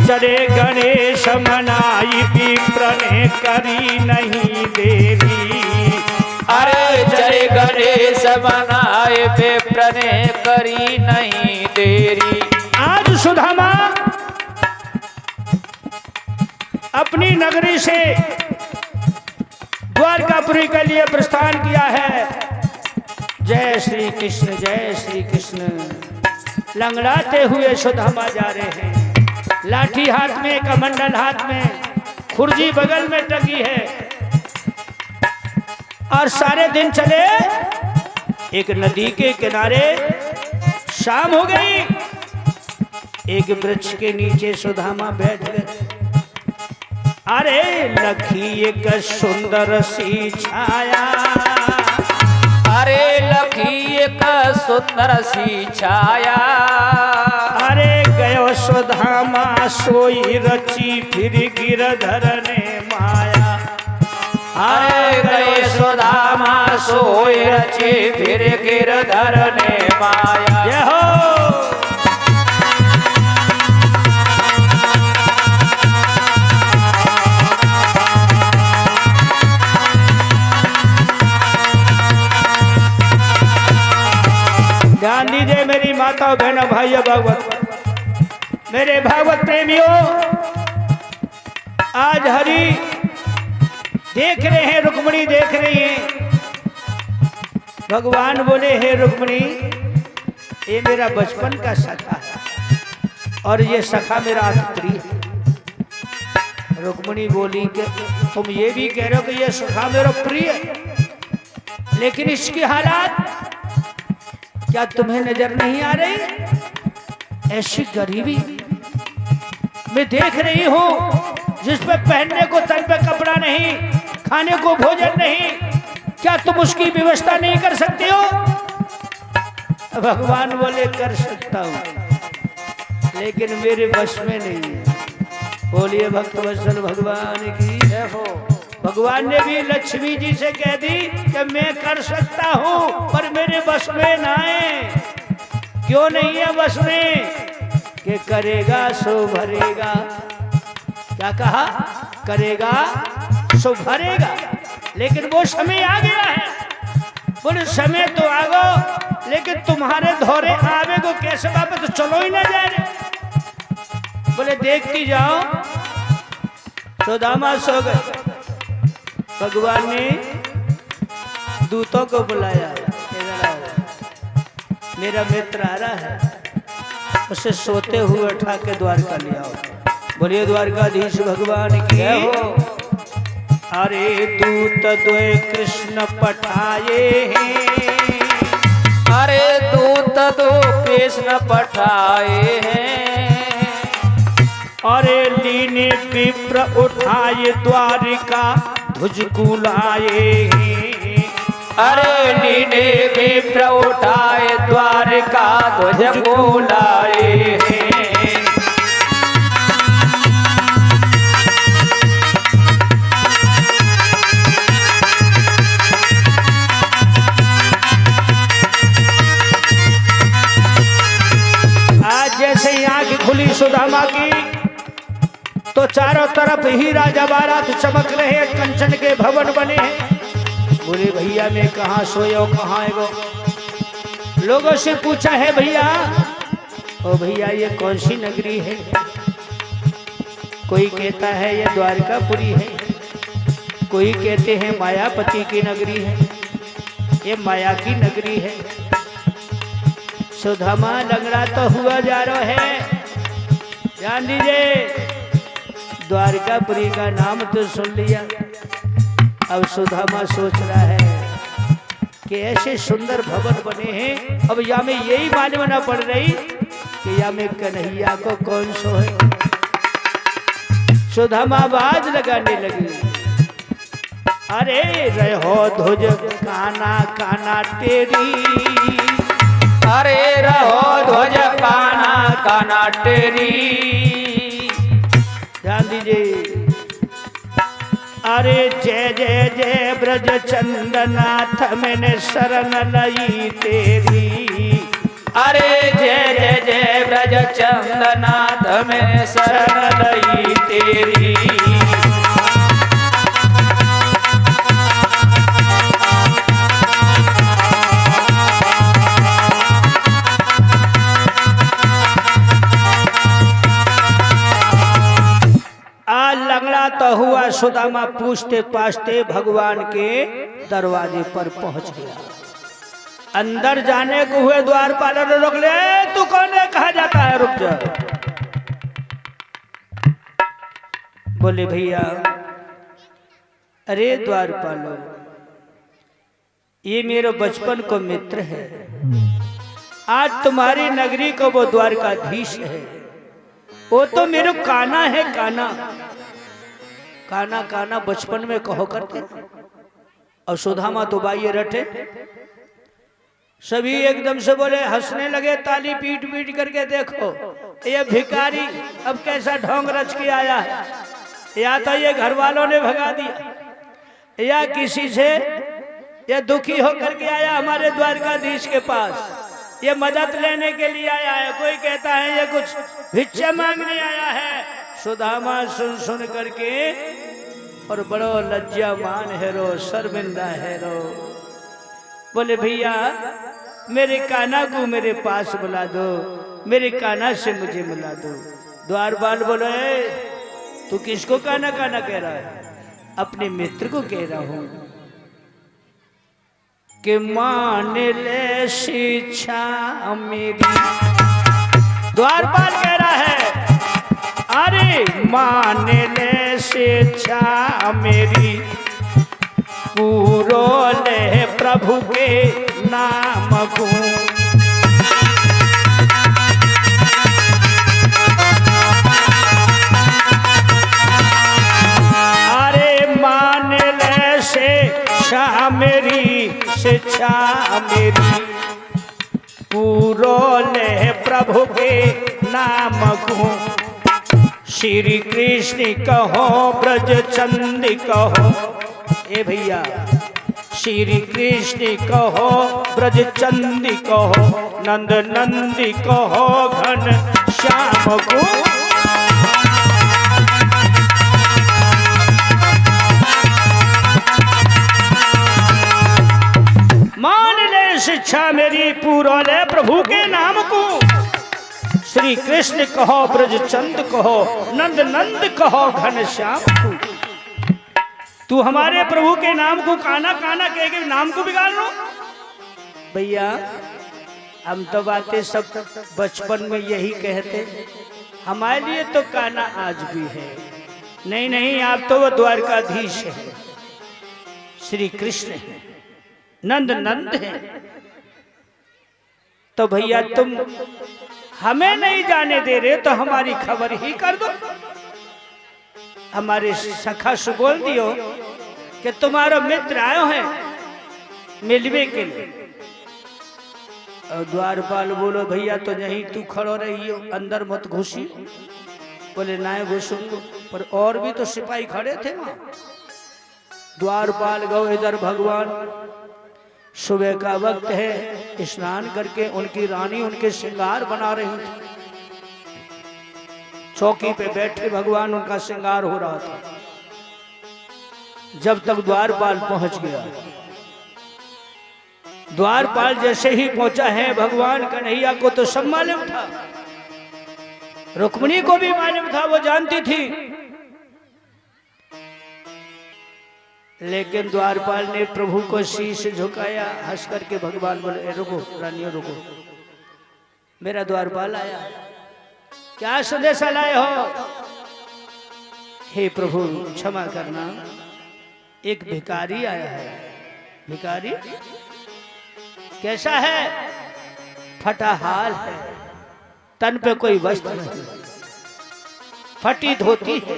जरे गणेश मनाई विप्र ने करी नहीं देरी।
अरे जय गणेश मनाए विप्र ने करी नहीं देरी।
आज सुदामा अपनी नगरी से द्वारकापुरी के लिए प्रस्थान किया है। जय श्री कृष्ण जय श्री कृष्ण। लंगड़ाते हुए सुदामा जा रहे हैं, लाठी हाथ में, कमंडल हाथ में, खुरजी बगल में टंगी है। और सारे दिन चले, एक नदी के किनारे शाम हो गई। एक वृक्ष के नीचे सुदामा बैठ गए। अरे लखी एक सुंदर सी छाया,
अरे लखी एक सुंदर सी छाया।
अरे गयो सुदामा सोई रची फिर गिरधर ने माया।
अरे गए सुदामा सोई रची फिर गिरधर ने माया।
जय हो। ध्यान दीजिए मेरी माता बहनों भाइयों भागवत, मेरे भागवत प्रेमियों, आज हरि देख रहे हैं, रुक्मिणी देख रही हैं। भगवान बोले हे रुक्मिणी, ये मेरा बचपन का सखा है और ये सखा मेरा अति प्रिय है। रुक्मिणी बोली कि तुम ये भी कह रहे हो कि ये सखा मेरा प्रिय है, लेकिन इसकी हालात क्या तुम्हें नजर नहीं आ रही? ऐसी गरीबी मैं देख रही हूं, जिसपे पहनने को तन पे कपड़ा नहीं, खाने को भोजन नहीं, क्या तुम उसकी व्यवस्था नहीं कर सकते हो? भगवान बोले कर सकता हूं, लेकिन मेरे बस में नहीं है। बोलिए भक्तवत्सल भगवान की जय हो। भगवान ने भी लक्ष्मी जी से कह दी कि मैं कर सकता हूं, पर मेरे बस में ना है। क्यों नहीं है बस में? कि करेगा सो भरेगा। क्या कहा? करेगा सो भरेगा। लेकिन वो समय आ गया है, बोले समय तो आगो, लेकिन तुम्हारे धोरे आवे को कैसे वापस तो चलो ही ना जाए रे। बोले देखती जाओ। सुदामा सो गए। भगवान ने दूतों को बुलाया, मेरा मित्र आ रहा है, उसे सोते हुए उठा के द्वारका ले आओ। बोलिए द्वारकाधीश भगवान की हो। अरे दूत द्वय कृष्ण पठाए हैं,
अरे दूत दो कृष्ण पठाए हैं,
अरे लीने विप्र उठाए द्वारिका ध्वज कुलाए हैं,
अरे लीने विप्र उठाए द्वारिका ध्वज कुलाए हैं।
जैसे ही आंख खुली सुदामा की तो चारों तरफ हीरा जवाहरात चमक रहे, कंचन के भवन बने हैं। बोले भैया मैं कहाँ सोया कहाँ है वो? लोगों से पूछा है भैया, ओ भैया ये कौन सी नगरी है? कोई कहता है ये द्वारकापुरी है, कोई कहते हैं मायापति की नगरी है, ये माया की नगरी है। सुदामा लंगड़ा तो हुआ जा रहा है। ध्यान दीजिए, द्वारकापुरी का नाम तो सुन लिया, अब सुदामा सोच रहा है कि ऐसे सुंदर भवन बने हैं, अब या में यही मालूम ना पड़ रही कि या में कन्हैया को कौन सो है। सुदामा आवाज लगाने लगी, अरे रहो ध्वज काना काना तेरी,
अरे रहो ध्वज काना काना तेरी।
ध्यान दीजिए, अरे जय जय जय ब्रज चंदनाथ मैंने शरण लई तेरी,
अरे जय जय जय ब्रज चंदनाथ मैंने शरण लई तेरी।
लंगड़ा तो हुआ सुदामा पूछते पाछते भगवान के दरवाजे पर पहुंच गया। अंदर जाने को हुए द्वारपाल ने रोक ले, तू कौन है, कहा जाता है, रुक जा। बोले भैया, अरे द्वारपालो ये मेरे बचपन को मित्र है, आज तुम्हारी नगरी को वो द्वारकाधीश है, वो तो मेरे काना है, काना काना काना बचपन में कहो करते। और सुदामा तो बाइये रटे, सभी एकदम से बोले, हंसने लगे, ताली पीट पीट करके। देखो ये भिखारी अब कैसा ढोंग रच के आया है, या तो ये घर वालों ने भगा दिया, या किसी से ये दुखी होकर के आया हमारे द्वारकाधीश के पास, ये मदद लेने के लिए आया है। कोई कहता है ये कुछ भिक्षा मांगने आया है। सुदामा सुन सुन करके और बड़ो लज्जामान है रो, शर्मिंदा है रो। बोले भैया मेरे काना को मेरे पास बुला दो, मेरे काना से मुझे मिला दो। द्वारपाल बोले, तू किसको काना काना कह रहा है? अपने मित्र को कह रहा हूं कि मान ले शिक्षा मेरी। द्वारपाल कह रहा है, अरे मान ले शिक्षा मेरी, पूरो ले प्रभु के नाम को। अरे मान ले शिक्षा मेरी, शिक्षा मेरी, पूरो ले प्रभु के नाम को। श्री कृष्ण कहो ब्रज चंदी कहो, ए भैया श्री कृष्ण कहो ब्रज चंदी कहो, नंद नंदी कहो घन श्याम को। इच्छा मेरी पूरा ले प्रभु के नाम को। श्री कृष्ण कहो, ब्रजचंद कहो, नंद नंद कहो, घनश्याम को। तू हमारे प्रभु के नाम को काना काना कह के नाम को बिगाड़ लो। भैया हम तो बातें सब बचपन में यही कहते, हमारे लिए तो काना आज भी है। नहीं नहीं, आप तो वो द्वारकाधीश है, श्री कृष्ण है, नंद नंद है। तो भैया तुम हमें नहीं जाने दे रहे तो हमारी खबर ही कर दो। हमारे सखा से बोल दियो कि तुम्हारा मित्र आयो है मिलवे के लिए। और द्वारपाल बोलो भैया तो यहीं तू खड़ो रही हो, अंदर मत घुसी। बोले ना घुसूंगा, पर और भी तो सिपाही खड़े थे वहां। द्वारपाल गो इधर, भगवान सुबह का वक्त है, स्नान करके उनकी रानी उनके श्रृंगार बना रही थी। चौकी पे बैठे भगवान, उनका श्रृंगार हो रहा था। जब तक द्वारपाल पहुंच गया, द्वारपाल जैसे ही पहुंचा है, भगवान कन्हैया को तो सब मालूम था, रुक्मिणी को भी मालूम था, वो जानती थी। लेकिन द्वारपाल ने प्रभु को शीश झुकाया, हंस करके भगवान बोले रुको रानियों रुको, मेरा द्वारपाल आया, क्या संदेश लाए हो? हे प्रभु क्षमा करना, एक भिखारी आया है। भिखारी कैसा है? फटा हाल है, तन पे कोई वस्त्र नहीं, फटी धोती है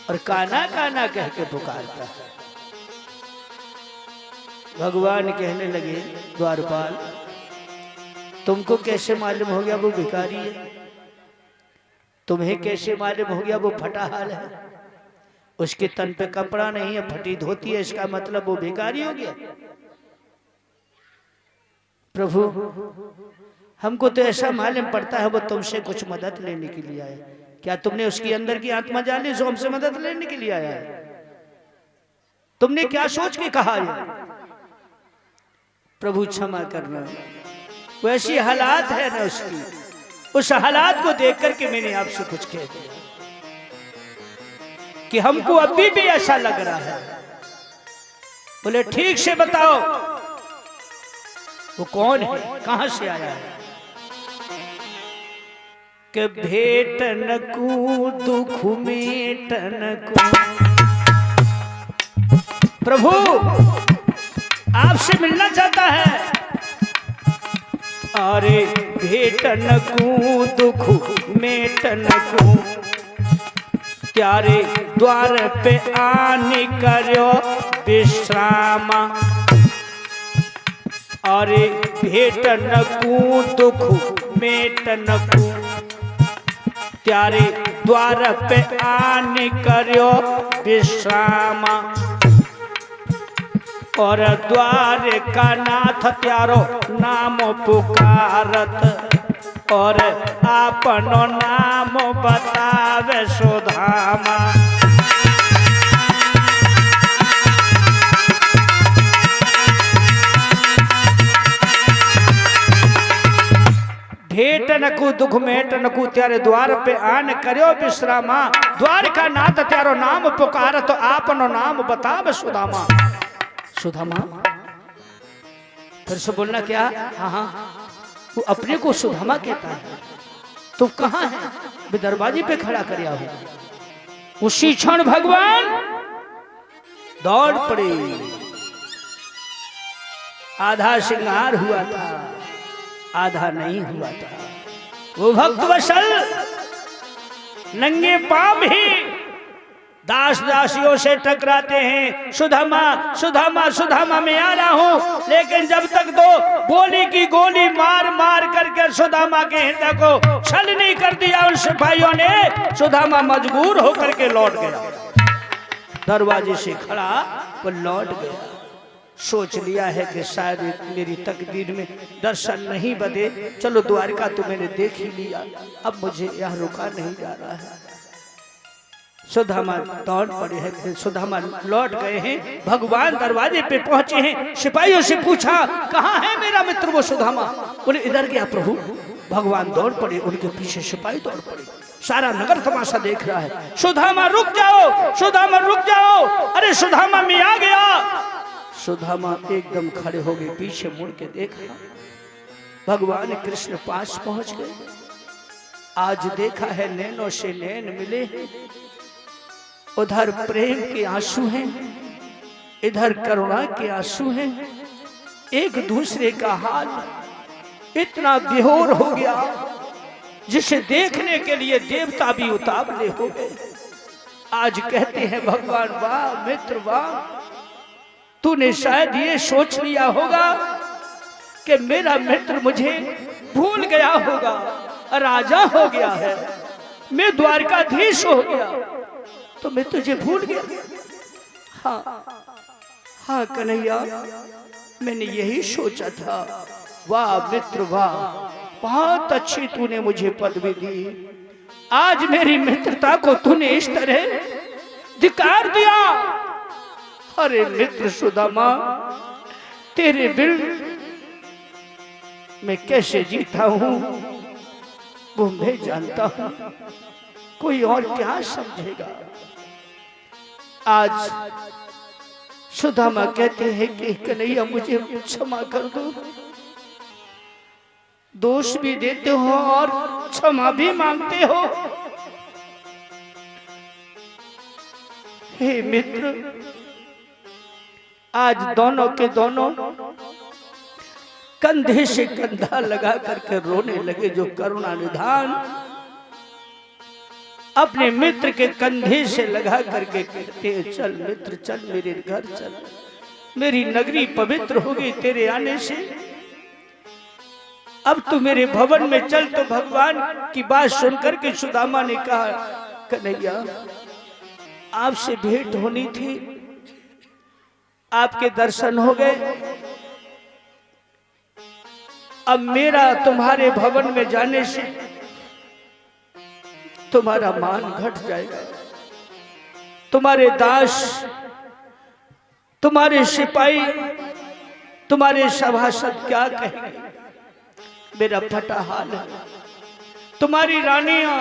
और काना काना कह के पुकारता है। भगवान कहने लगे द्वारपाल तुमको कैसे मालूम हो गया वो भिखारी है? तुम्हें कैसे मालूम हो गया वो फटा हाल है? उसके तन पे कपड़ा नहीं है, फटी धोती है, इसका मतलब वो भिखारी हो गया? प्रभु हमको तो ऐसा मालूम पड़ता है वो तुमसे कुछ मदद लेने के लिए आया। क्या तुमने उसकी अंदर की आत्मा जानी जो हमसे मदद लेने के लिए आया है? तुमने क्या सोच के कहा है? प्रभु क्षमा करना, वैसी हालात है ना उसकी, उस हालात को देख करके मैंने आपसे कुछ कह दिया कि हमको अभी भी ऐसा लग रहा है। बोले ठीक से बताओ वो कौन है, कहां से आया है? के भेटन को दुख मेटन को। प्रभु आपसे मिलना चाहता है। अरे भेटन को दुख मेटन को, त्यारे द्वार पे आने करो विश्रामा। अरे भेटन को दुख मेटन को, त्यारे द्वार पे आने करो विश्रामा। और द्वार का नाथ त्यारो नाम पुकारत, और आपनो नाम बतावे सुधामा। भेटन को दुख मेटन को, त्यारे द्वार पे आन करो विश्रामा। द्वार का नाथ त्यारो नाम पुकारत, तो आपनो नाम बतावे सुदामा। सुदामा फिर से बोलना क्या? हाँ वो अपने को सुदामा कहता है। तो कहाँ है? मैं दरवाजे पे खड़ा कर हो। उसी क्षण भगवान दौड़ पड़े। आधा श्रृंगार हुआ था, आधा नहीं हुआ था। वो भक्त वत्सल नंगे पांव ही दास दासियों से टकराते हैं। सुदामा सुदामा सुदामा मैं आ रहा हूं, लेकिन जब तक दो गोली की गोली मार मार करके सुदामा के हृदय को छल नहीं कर दिया उन सिपाहियों ने, सुदामा मजबूर होकर के लौट गया। दरवाजे से खड़ा वो लौट गया। सोच लिया है कि शायद मेरी तकदीर में दर्शन नहीं बदे, चलो द्वारका तो मैंने देख ही लिया, अब मुझे यहाँ रुका नहीं जा रहा है। सुदामा दौड़ पड़े हैं, सुदामा लौट गए हैं, भगवान दरवाजे पे पहुंचे हैं। सिपाहियों से पूछा कहाँ है मेरा मित्र वो सुदामा? बोले इधर गया प्रभु। भगवान दौड़ पड़े, उनके पीछे सिपाही दौड़ पड़े। सारा नगर तमाशा देख रहा है। सुदामा रुक जाओ, सुदामा रुक जाओ, अरे सुदामा मैं आ गया। सुदामा एकदम खड़े हो गए, पीछे मुड़ के देखा, भगवान कृष्ण पास पहुंच गए। आज देखा है नैनों से नैन मिले, उधर प्रेम के आंसू हैं, इधर करुणा के आंसू हैं। एक दूसरे का हाल इतना बेहोर हो गया जिसे देखने के लिए देवता भी उतावले हो गए। आज कहते हैं भगवान वाह मित्र वाह, तूने शायद ये सोच लिया होगा कि मेरा मित्र मुझे भूल गया होगा, राजा हो गया है, मैं द्वारकाधीश हो गया तो मैं तुझे भूल गया। हाँ हाँ कन्हैया, मैंने यही सोचा था। वाह मित्र वाह, बहुत अच्छी तूने मुझे पदवी दी। आज मेरी मित्रता को तूने इस तरह धिक्कार दिया। अरे मित्र सुदामा, तेरे बिल मैं कैसे जीता हूं वो मैं जानता हूं, कोई और क्या समझेगा। आज सुदामा कहते हैं कि कन्हैया मुझे क्षमा कर दो। दोष भी देते हो और क्षमा भी मांगते हो। हे मित्र, आज दोनों के दोनों कंधे से कंधा लगा करके रोने लगे। जो करुणा निधान अपने मित्र के कंधे से लगा करके कहते, चल मित्र चल, मेरे घर चल, मेरी नगरी पवित्र होगी तेरे आने से। अब तू मेरे भवन में चल। तो भगवान की बात सुनकर के सुदामा ने कहा, कन्हैया आपसे भेंट होनी थी, आपके दर्शन हो गए, अब मेरा तुम्हारे भवन में जाने से तुम्हारा मान घट जाएगा। तुम्हारे दास, तुम्हारे सिपाही, तुम्हारे सभासद क्या कहेंगे, मेरा फटा हाल है। तुम्हारी रानियां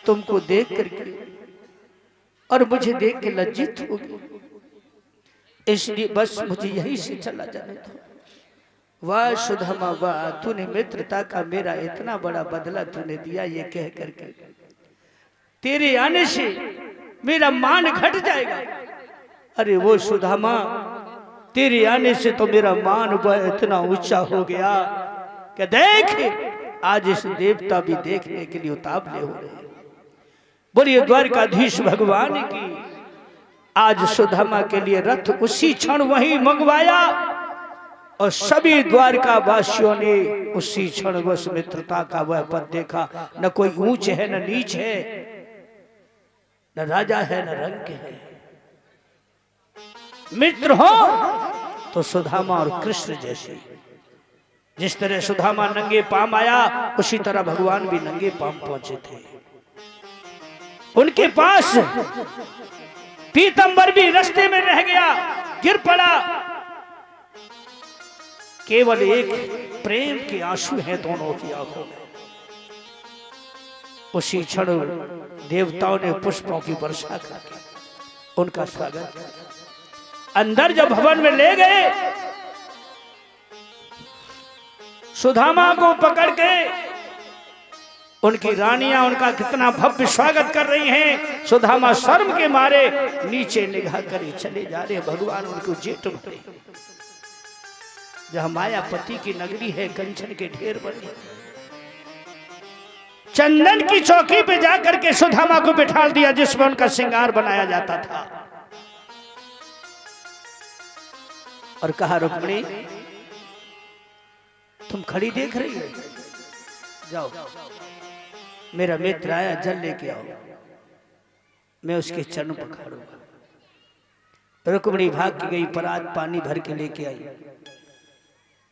तुमको देख करके और मुझे देख के लज्जित होगी, इसलिए बस मुझे यहीं से चला जाने दो। वाह सुदामा वाह, तूने मित्रता का मेरा इतना बड़ा बदला तूने दिया, ये कह करके तेरे आने से मेरा मान घट जाएगा। अरे वो सुदामा, तेरे आने से तो मेरा मान इतना ऊंचा हो गया कि देख आज इस देवता भी देखने के लिए उतावले हो रहे हैं। बोलिए द्वारकाधीश भगवान की। आज सुदामा के लिए रथ उसी क्षण वहीं मंगवाया और सभी द्वारका वासियों ने उसी क्षण बस मित्रता का वह पद देखा। न कोई ऊंच है न नीच है, न राजा है न रंग है। मित्र हो तो सुदामा और कृष्ण जैसे। जिस तरह सुदामा नंगे पाम आया, उसी तरह भगवान भी नंगे पाम पहुंचे थे। उनके पास पीतंबर भी रास्ते में रह गया, गिर पड़ा। केवल एक प्रेम के आंसू हैं दोनों की आंखों में। उसी क्षण देवताओं ने पुष्पों की वर्षा करके उनका स्वागत किया। अंदर जब भवन में ले गए, सुदामा को पकड़ के उनकी रानियां उनका कितना भव्य स्वागत कर रही हैं। सुदामा शर्म के मारे नीचे निगाह कर चले जा रहे। भगवान उनको जेठ भरे। जहां मायापति की नगरी है, कंचन के ढेर बने, चंदन की चौकी पे जाकर के सुदामा को बिठा दिया, जिसमें उनका श्रृंगार बनाया जाता था। और कहा, रुक्मिणी तुम खड़ी देख रही हो, जाओ मेरा मित्र आया, जल लेके आओ, मैं उसके चरण पखाड़ूंगा। रुक्मिणी भाग के गई, परात पानी भर के लेके आई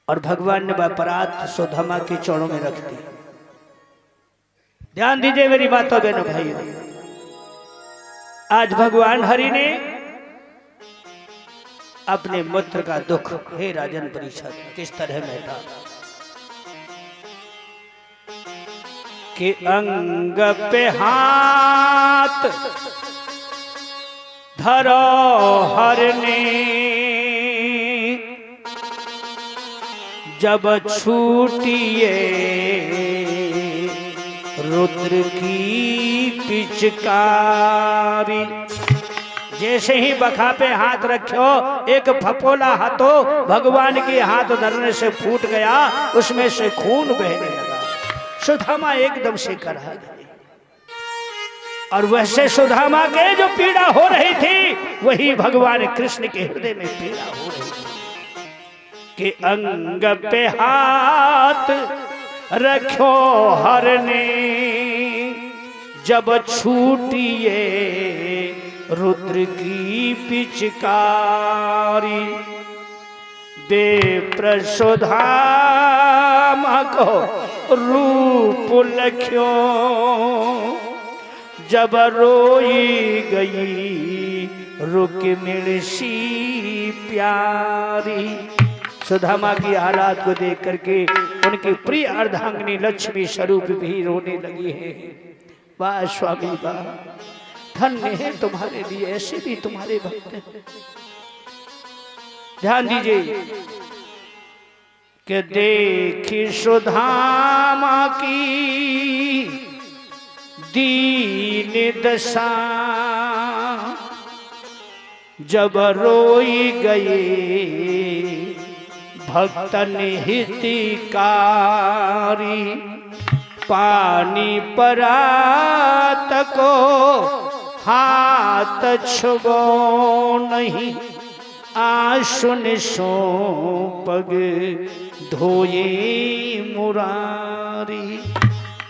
और भगवान ने वह परात सुदामा के चरणों में रख दी। ध्यान दीजिए मेरी बातों बहनों भाइयों, आज भगवान हरि ने अपने मित्र का दुख हे राजन परीक्षित किस तरह मिटा कि अंग पे हाथ धरो हर ने जब छूटिए रुद्र की पिचकारी। जैसे ही बखा पे हाथ रखो एक फपोला हाथों भगवान के हाथ धरने से फूट गया, उसमें से खून बहने लगा। सुदामा एकदम से करहा गई और वैसे सुदामा के जो पीड़ा हो रही थी वही भगवान कृष्ण के हृदय में पीड़ा हो रही थी कि अंग पे हाथ रखो हरने जब छूटिए रुद्र की पिचकारी। बेप्रसुधामा को रूप लख्यो जब रोई गई रुक्मिणी सी प्यारी। सुदामा की हालात को देख करके उनकी प्रिय अर्धांगिनी लक्ष्मी स्वरूप भी रोने लगी है। वाह स्वामी वाह, धन्य है तुम्हारे लिए, ऐसे भी तुम्हारे भक्त हैं। ध्यान दीजिए कि देखी सुदामा की दीन दशा जब रोई गए भक्तन हितकारी। पानी परात को हाथ छुबो नहीं आशुन सो पग धोए मुरारी।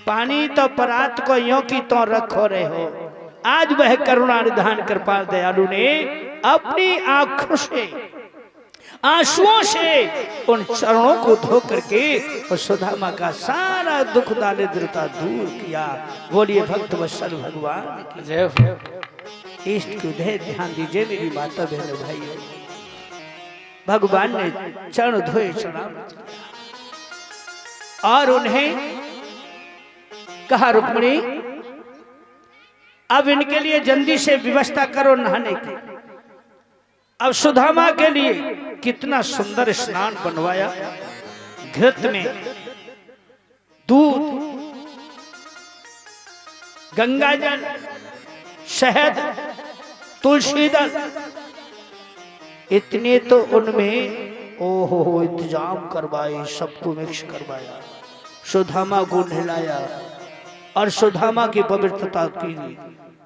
पानी तो परात को यों की तो रखो रहे हो। आज वह करुणा निधान कृपाल दयालु ने अपनी आंखों से आंसुओं से उन चरणों को धो करके और सुदामा का सारा दुख दारिद्रता दूर किया। बोलिए भक्त वत्सल भगवान की जय हो। इष्ट को दे ध्यान दीजिए मेरी माता बहनों भाइयों, भगवान ने चरण धोए चढ़ा और उन्हें कहा रुक्मिणी अब इनके लिए जल्दी से व्यवस्था करो नहाने की। अब सुदामा के लिए कितना सुंदर स्नान बनवाया। घृत में दूध, गंगाजल, शहद, तुलसी दल, इतने तो उनमें ओहो इंतजाम करवाए, सबको मिक्स करवाया। सुदामा को नहलाया और सुदामा की पवित्रता की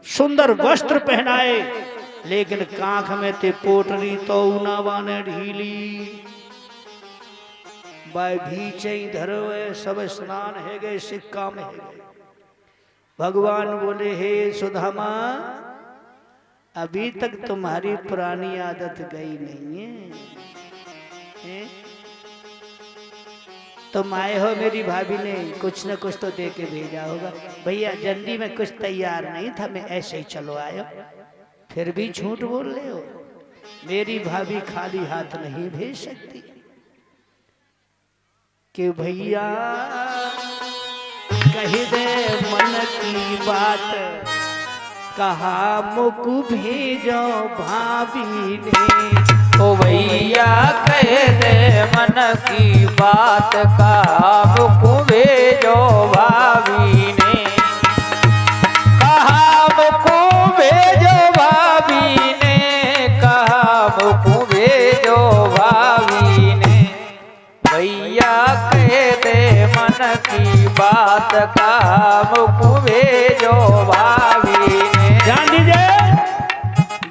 सुंदर वस्त्र पहनाए, लेकिन कांख में ते पोटरी तो उनावाने ढीली बाय भीचे धरो सब स्नान है गए सिक्का में है गए। भगवान बोले हे सुदामा अभी तक तुम्हारी पुरानी आदत गई नहीं है? तुम आए हो मेरी भाभी ने कुछ न कुछ तो दे के भेजा होगा। भैया जल्दी में कुछ तैयार नहीं था, मैं ऐसे ही चलो आयो। फिर भी झूठ बोल रहे हो, मेरी भाभी खाली हाथ नहीं भेज सकती कि भैया कह दे मन की बात कहा मुकु भेजो भाभी ने।
ओ भैया कह दे मन की बात कहा मुकु भेजो भाभी ने। कहा मुकु भेजो भाभी ने, कहा मुकु भेजो भाभी ने। भैया कह दे मन की बात कहा मुकु भेजो भाभी ने।
ध्यान दीजिए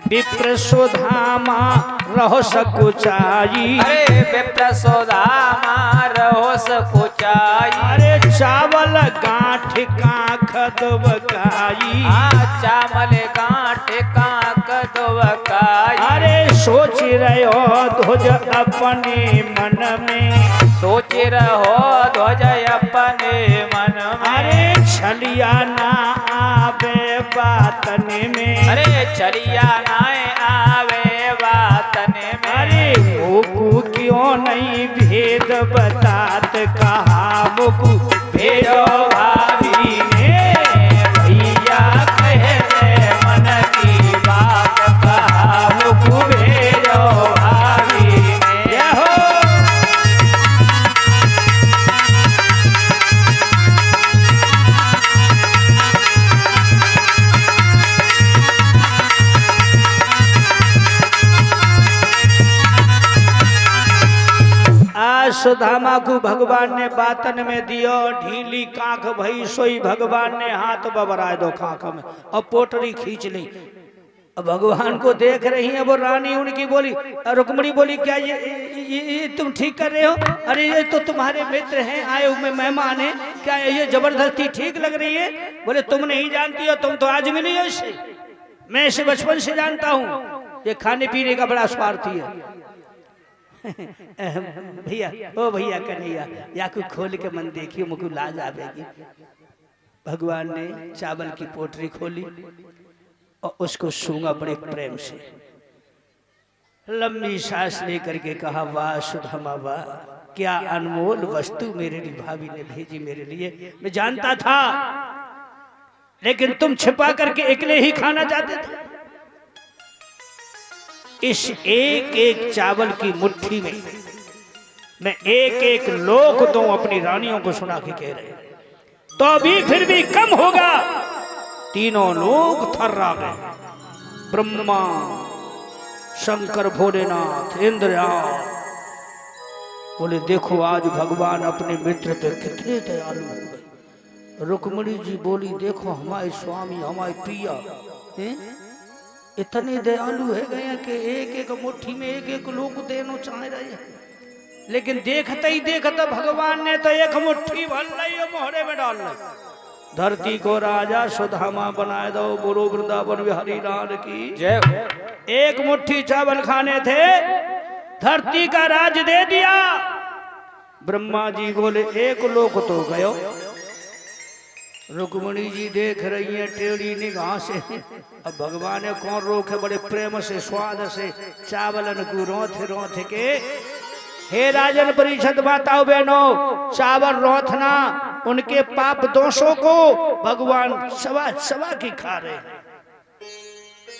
विप्र सुदामा रहो सकुचाई।
अरे विप्र सुदामा रहो सकुचाई।
अरे चावल गांठ कांख दुबकाई।
चावल गांठ कांख दुबकाई।
अरे सोच रहे हो ध्वज अपने मन में,
सोच रहो ध्वज अपने मन में।
अरे छलिया ना आवे बातन में,
अरे छलिया ना आवे बातन में,
अरे मुकु क्यों नहीं भेद बतात कहा मुकु भेदो भाभी ने, भैया कह दे मन की बात कहा मुकु भेदो भाभी ने। जय हो। सुदामा को भगवान ने बातन में दियो, ढीली कांख भई सोई भगवान ने हाथ बबराए दो कांख में और पोटरी खींच ली। अब भगवान को देख रही है वो रानी, उनकी बोली, रुक्मणी बोली क्या ये तुम ठीक कर रहे हो? अरे ये तो तुम्हारे मित्र हैं, आए हुए मेहमान हैं, क्या ये जबरदस्ती ठीक लग रही है? बोले तुम नहीं जानती हो, तुम तो आज मिली हो इससे, मैं इसे बचपन से जानता हूँ, ये खाने पीने का बड़ा स्वार्थी है। भैया ओ भैया कन्हैया या को खोल के मन देखियो मुझको लाज आवेगी। भगवान ने चावल की पोटरी खोली और उसको सूंघा बड़े प्रेम से, लंबी सांस लेकर के कहा वाह सुदामा वाह, क्या अनमोल वस्तु मेरे लिए भाभी ने भेजी मेरे लिए। मैं जानता था लेकिन तुम छिपा करके अकेले ही खाना चाहते थे। इस एक एक चावल की मुट्ठी में मैं एक एक लोक दूं, अपनी रानियों को सुना के कह रहे, तो भी फिर भी कम होगा। तीनों लोग थर्रा गए, ब्रह्मा शंकर भोलेनाथ इंद्रयाल। बोले देखो आज भगवान अपने मित्र पे कितने दयालु हो गए। रुक्मणी जी बोली देखो हमारे स्वामी हमारे प्रिया इतने दयालु है गए कि एक एक मुट्ठी में एक एक लोग देनो चाह रहे हैं, लेकिन देखते ही देखते भगवान ने तो एक मुट्ठी भर ली मोहरे में डाल ली। धरती को राजा सुदामा बनाए दो, बोलो वृंदावन बिहारी लाल की जय। एक मुट्ठी चावल खाने थे, धरती का राज दे दिया। ब्रह्मा जी बोले एक लोक तो गयो। रुक्मणी जी देख रही है टेढ़ी निगाह से। अब भगवान ने कौन रोके, बड़े प्रेम से स्वाद से चावलन को रोथ रोथ के, हे राजन परिषद माताओं बहनों, चावल रोथना उनके पाप दोषों को भगवान सवा सवा की खा रहे हैं,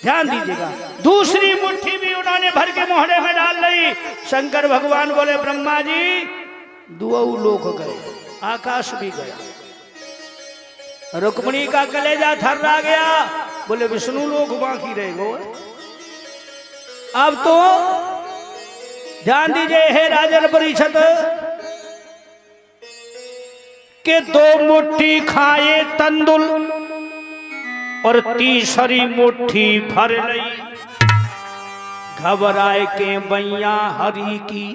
ध्यान दीजिएगा। दूसरी मुट्ठी भी उन्होंने भर के मोहरे में डाल ली। शंकर भगवान बोले ब्रह्मा जी दुआ लोक गए, आकाश भी गया। रुक्मणी का कलेजा थर्रा गया, बोले विष्णु लोक बाकी रहेगो। अब तो ध्यान दीजिए हे राजन परिषद के दो मुट्ठी खाए तंदुल और तीसरी मुट्ठी भर लई। घबराए के बैया हरि की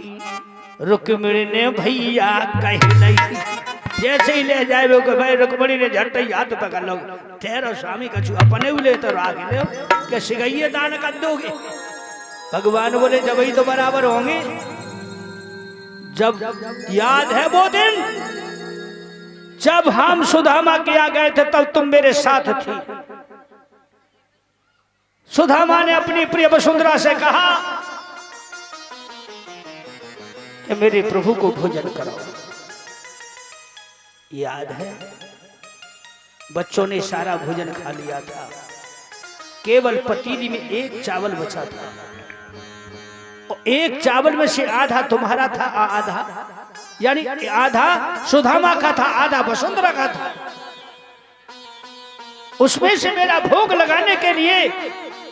रुक्मणी ने भैया कह लई। जैसे ही ले जाए वो भाई रुक्मणी ने झट ही हाथ पकड़ लो, ठहरो स्वामी कछु अपने भी ले तो आगे ले क्या सिगैये दान कर दोगे। भगवान बोले जब ही तो बराबर होंगे। जब याद है वो दिन जब हम सुदामा के यहाँ गए थे तब तुम मेरे साथ थी। सुदामा ने अपनी प्रिय वसुंधरा से कहा कि मेरे प्रभु को भोजन कराओ। याद है बच्चों ने सारा भोजन खा लिया था, केवल पतीली में एक चावल बचा था और एक चावल में से आधा तुम्हारा था, आधा यानी आधा सुदामा का था, आधा वसुंधरा का था। उसमें से मेरा भोग लगाने के लिए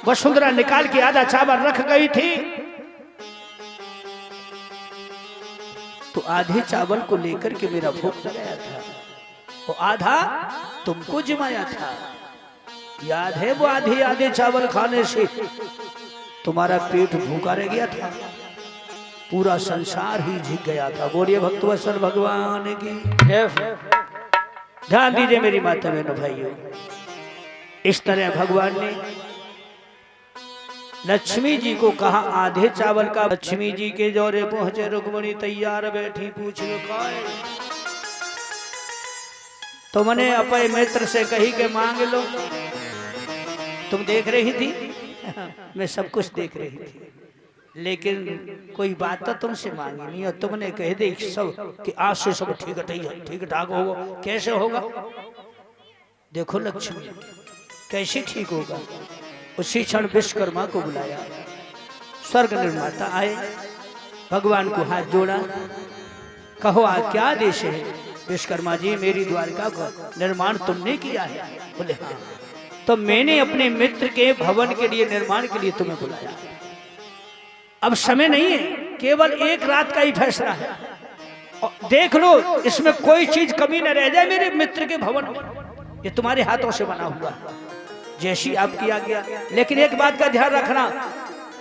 वसुंधरा निकाल के आधा चावल रख गई थी, तो आधे चावल को लेकर के मेरा भोग लगाया था और आधा तुमको जिमाया था। याद है वो आधे आधे चावल खाने से तुम्हारा पेट भूखा रह गया था, पूरा संसार ही झिक गया था। बोलिए भक्तवत्सल भगवान की। ध्यान दीजिए मेरी माता बहनों भाइयों, इस तरह भगवान ने लक्ष्मी जी को कहा आधे चावल का। लक्ष्मी जी के जोरे पहुंचे, रुक्मणी तैयार बैठी, पूछ लो तो मैंने अपने मित्र से कही के मांग लो। तुम देख रही थी मैं सब कुछ देख रही थी, लेकिन कोई बात तो तुमसे मांगी नहीं और तुमने कह दे सब कि आज से सब ठीक ठाक होगा। कैसे होगा? देखो लक्ष्मी कैसे ठीक होगा। उसी क्षण विश्वकर्मा को बुलाया, स्वर्ग निर्माता आए, भगवान को हाथ जोड़ा, कहो आज क्या आदेश है? विश्वकर्मा जी मेरी द्वारिका का निर्माण तुमने किया है? बोले हाँ। तो मैंने अपने मित्र के भवन के लिए निर्माण के लिए तुम्हें बुलाया। अब समय नहीं है, केवल एक रात का ही फैसला है। और देख लो इसमें कोई चीज कमी न रह जाए मेरे मित्र के भवन में। ये तुम्हारे हाथों से बना हुआ है, जैसी आपकी आज्ञा। लेकिन एक बात का ध्यान रखना,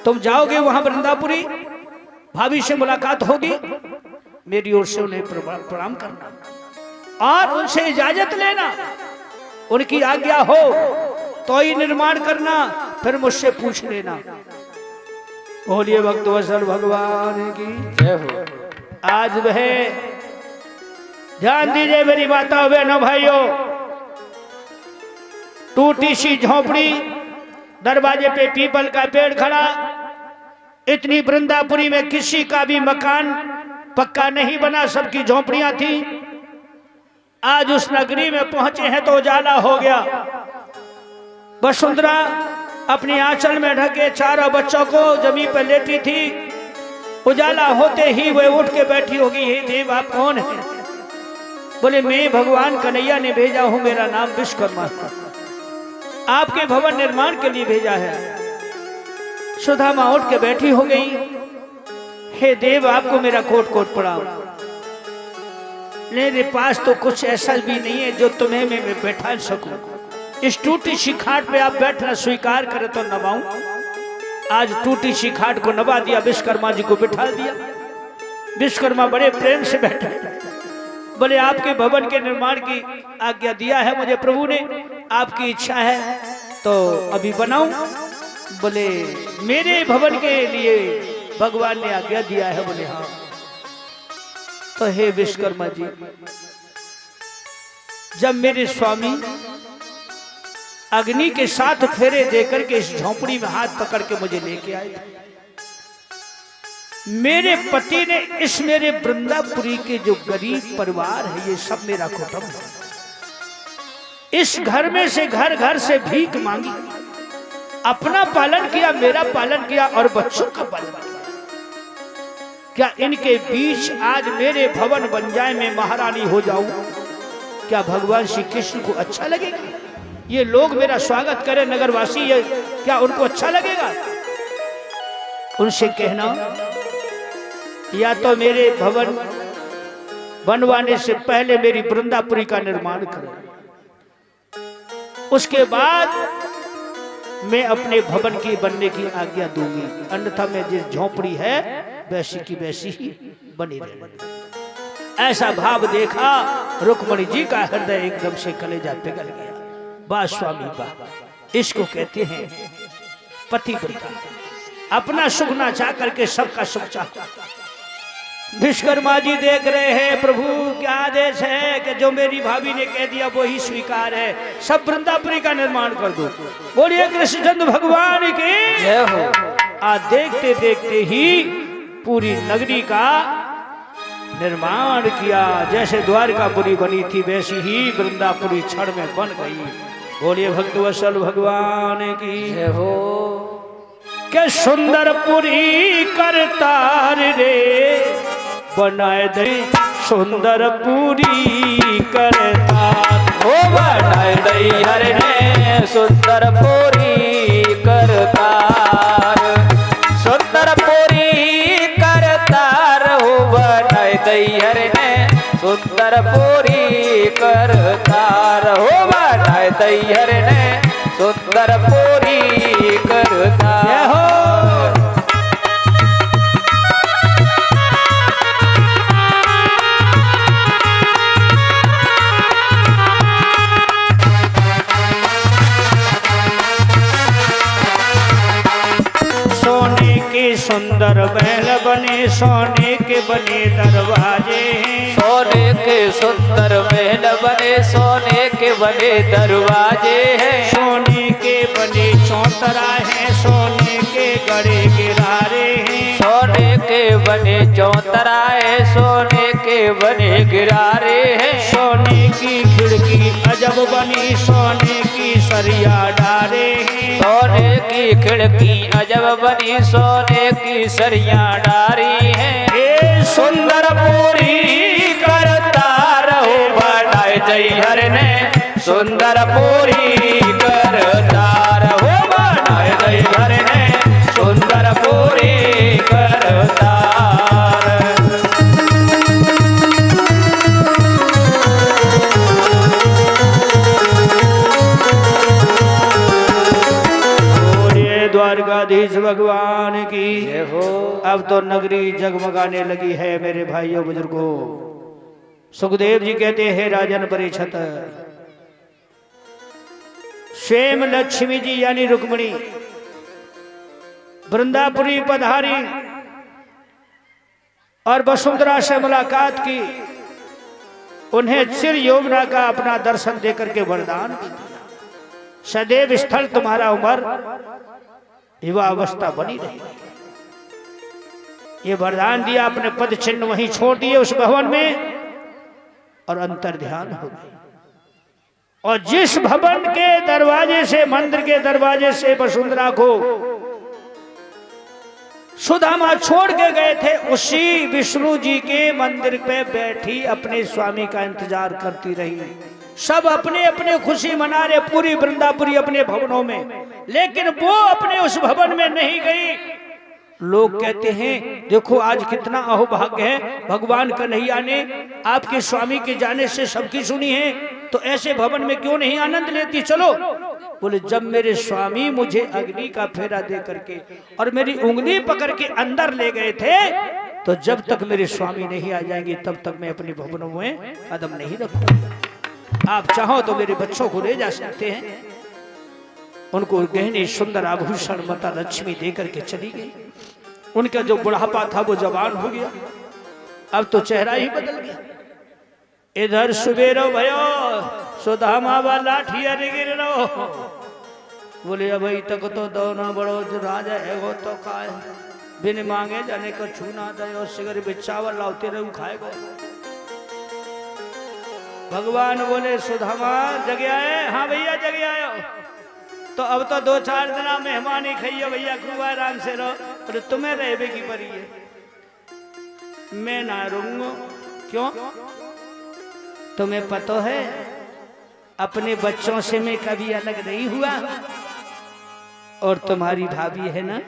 तुम जाओगे वहां वृंदापुरी, भाभी से मुलाकात होगी, मेरी ओर से उन्हें प्रणाम करना और उनसे इजाजत लेना। उनकी आज्ञा हो तो ही निर्माण करना, फिर मुझसे पूछ लेना। बोलिए भक्तवत्सल भगवान की
जय हो।
आज वह ध्यान दीजिए मेरी माता बहनों भाइयों, टूटी सी झोपड़ी, दरवाजे पे पीपल का पेड़ खड़ा। इतनी वृंदापुरी में किसी का भी मकान पक्का नहीं बना, सबकी झोपड़ियां थी। आज उस नगरी में पहुंचे हैं तो उजाला हो गया। वसुंधरा अपनी आंचल में ढके चारों बच्चों को जमीन पर लेटी थी। उजाला होते ही वह उठ के बैठी होगी, हे देव आप कौन है? बोले मैं भगवान कन्हैया ने भेजा हूं, मेरा नाम विश्वकर्मा, आपके भवन निर्माण के लिए भेजा है। सुदामा उठ के बैठी हो गई, हे देव आपको मेरा कोट कोट प्रणाम। मेरे पास तो कुछ ऐसा भी नहीं है जो तुम्हें मैं बैठा सकूं। इस टूटी सी खाट पे आप बैठना स्वीकार करें तो नवाऊं। आज टूटी सी खाट को नवा दिया, विश्वकर्मा जी को बिठा दिया। विश्वकर्मा बड़े प्रेम से बैठे, बोले आपके भवन के निर्माण की आज्ञा दिया है मुझे प्रभु ने, आपकी इच्छा है तो अभी बनाऊं? बोले मेरे भवन के लिए भगवान ने आज्ञा दिया है। बोले हाँ। तो हे विश्वकर्मा जी, जब मेरे स्वामी अग्नि के साथ फेरे देकर के इस झोंपड़ी में हाथ पकड़ के मुझे लेके आए, मेरे पति ने इस मेरे वृंदापुरी के जो गरीब परिवार है ये सब मेरा कुटुंब है। इस घर में से घर घर से भीख मांगी, अपना पालन किया, मेरा पालन किया और बच्चों का पालन किया। क्या इनके बीच आज मेरे भवन बन जाए, मैं महारानी हो जाऊं? क्या भगवान श्री कृष्ण को अच्छा लगेगा? ये लोग मेरा स्वागत करें नगरवासी, ये क्या उनको अच्छा लगेगा? उनसे कहना या तो मेरे भवन बनवाने से पहले मेरी वृंदापुरी का निर्माण करें, उसके बाद मैं अपने भवन की बनने की आज्ञा दूंगी, अन्यथा मैं जिस झोपड़ी है वैसी की वैसी ही बनी रहेगी। ऐसा भाव देखा रुक्मणी जी का हृदय एकदम से कलेजा पिघल गया। वाह स्वामी वाह, इसको कहते हैं पतिव्रता, अपना सुख ना चाह करके सबका सुख चाहता। विश्वकर्मा जी देख रहे हैं प्रभु क्या आदेश है कि जो मेरी भाभी ने कह दिया वो ही स्वीकार है, सब वृंदापुरी का निर्माण कर दो। बोलिए कृष्णचंद्र भगवान की
जय हो।
आज देखते देखते ही पूरी नगरी का निर्माण किया। जैसे द्वारकापुरी बनी थी वैसी ही वृंदापुरी क्षण में बन गई। बोलिए भक्तवत्सल भगवान की
जय हो।
के सुंदरपुरी करतार रे बनाए दे, सुंदरपुरी करतार
हो बनाए दई हर ने सुंदरपुरी करतार, सुंदरपुरी करतार हो बनाए दई हर ने सुंदरपुरी करतार, हो बनाए दई हर ने सुंदरपुरी करतार।
हो सुंदर महल बने, सोने के बने दरवाजे हैं।
सोने के सुंदर महल बने, सोने के बने दरवाजे हैं।
सोने के बने चौतराहे, सोने के गड़े गिरारे हैं।
सोने के बने चौतराए, सोने के बने गिरारे हैं।
सोने की खिड़की अजब बनी, सोने की सरिया डारे हैं।
सोने की खिड़की अजब बनी, सोने की सरिया डारी है।
ए
सुंदर पूरी करता रहो बनाए जय हर ने, सुंदर पूरी करता रहो बनाए जय हर ने, सुंदर पूरी करता।
द्वारकाधीश भगवान की
जय हो।
अब तो नगरी जगमगाने लगी है मेरे भाइयों बुजुर्गों। सुखदेव जी कहते हैं राजन परीक्षित, स्वयं लक्ष्मी जी यानी रुक्मिणी वृंदापुरी पधारी और वसुंधरा से मुलाकात की। उन्हें चिर यौवना का अपना दर्शन देकर के वरदान दिया, सदैव स्थल तुम्हारा उम्र युवा अवस्था बनी रही। ये वरदान दिया, अपने पद चिन्ह वहीं छोड़ दिए उस भवन में और अंतर ध्यान हो गई। और जिस भवन के दरवाजे से, मंदिर के दरवाजे से वसुंधरा को सुदामा छोड़ के गए थे, उसी विष्णु जी के मंदिर पे बैठी अपने स्वामी का इंतजार करती रही। सब अपने अपने खुशी मना रहे, पूरी वृंदापुरी अपने भवनों में, लेकिन वो अपने उस भवन में नहीं गई। लोग कहते हैं देखो आज कितना अहोभाग्य है, भगवान कन्हैया ने आपके स्वामी के जाने से सबकी सुनी है, तो ऐसे भवन में क्यों नहीं आनंद लेती। चलो, बोले जब मेरे स्वामी मुझे अग्नि का फेरा दे करके और मेरी उंगली पकड़ के अंदर ले गए थे, तो जब तक मेरे स्वामी नहीं आ जाएंगे तब तक मैं अपने भवनों में कदम नहीं रखूंगा। आप चाहो तो मेरे बच्चों को ले जा सकते हैं। उनको गहने सुंदर आभूषण माता लक्ष्मी देकर के चली गई। उनका जो बुढ़ापा था वो जवान हो गया, अब तो चेहरा ही बदल गया। इधर सुबेरो भयो सुदामा वाला ठिया गिर रहो, बोले अभी तक तो दोनों बड़ो जो राजा है वो तो खाए बिन मांगे जाने को छूना दे, सिगर बिचावल लाते रहू खाएगा। भगवान बोले सुदामा जगे आए? हाँ भैया जगे आयो। तो अब तो 2-4 दिन मेहमानी खाइयो भैया, खूब आराम से रहो। पर तुम्हें रहबे की परी है, मैं ना रहूंगा। क्यों? तुम्हें पता है अपने बच्चों से मैं कभी अलग नहीं हुआ, और तुम्हारी भाभी है ना,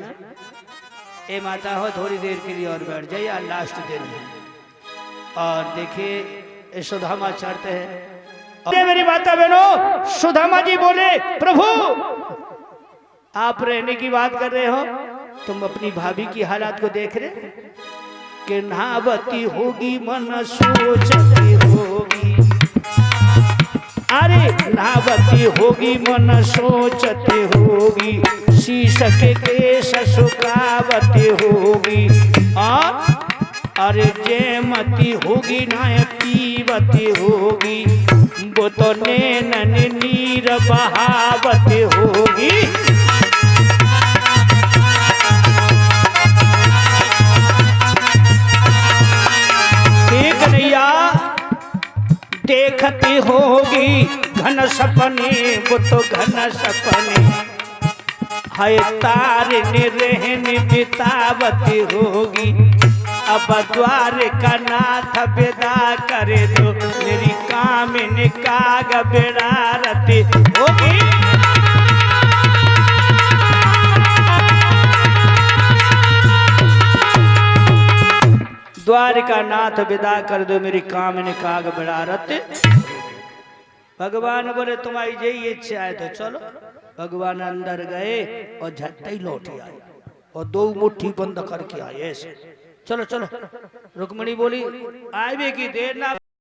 ए माता हो थोड़ी देर के लिए और बैठ जाइए, आज लास्ट दिन है। और देखिए सुदामा चढ़ते हैं। मेरी माता बहनों, सुदामा जी बोले प्रभु आप रहने की बात कर रहे हो, तुम अपनी भाभी की हालात को देख रहे कि नहावती होगी मन सोचती होगी, अरे नहावती होगी मन सोचती होगी, शीश के केश सुखावती होगी, और अरे जयमती होगी ना पीवती होगी, वो तो नैनन नीर बहावती होगी। ठीक नैया देखती होगी घन सपने, वो तो घन सपने है तारने रहने बितावती होगी। अब द्वार का नाथ विदा करे दो, मेरी कामिनी काग बिरारती होगी। द्वार का नाथ विदा कर दो, मेरी कामिनी काग बिरारती। भगवान बोले तुम्हारी यही इच्छा है तो चलो। भगवान अंदर गए और झट्टे ही लौट आए और 2 मुट्ठी बंद करके आए ऐसे। चलो चलो। रुक्मिणी बोली आए भी की देर ना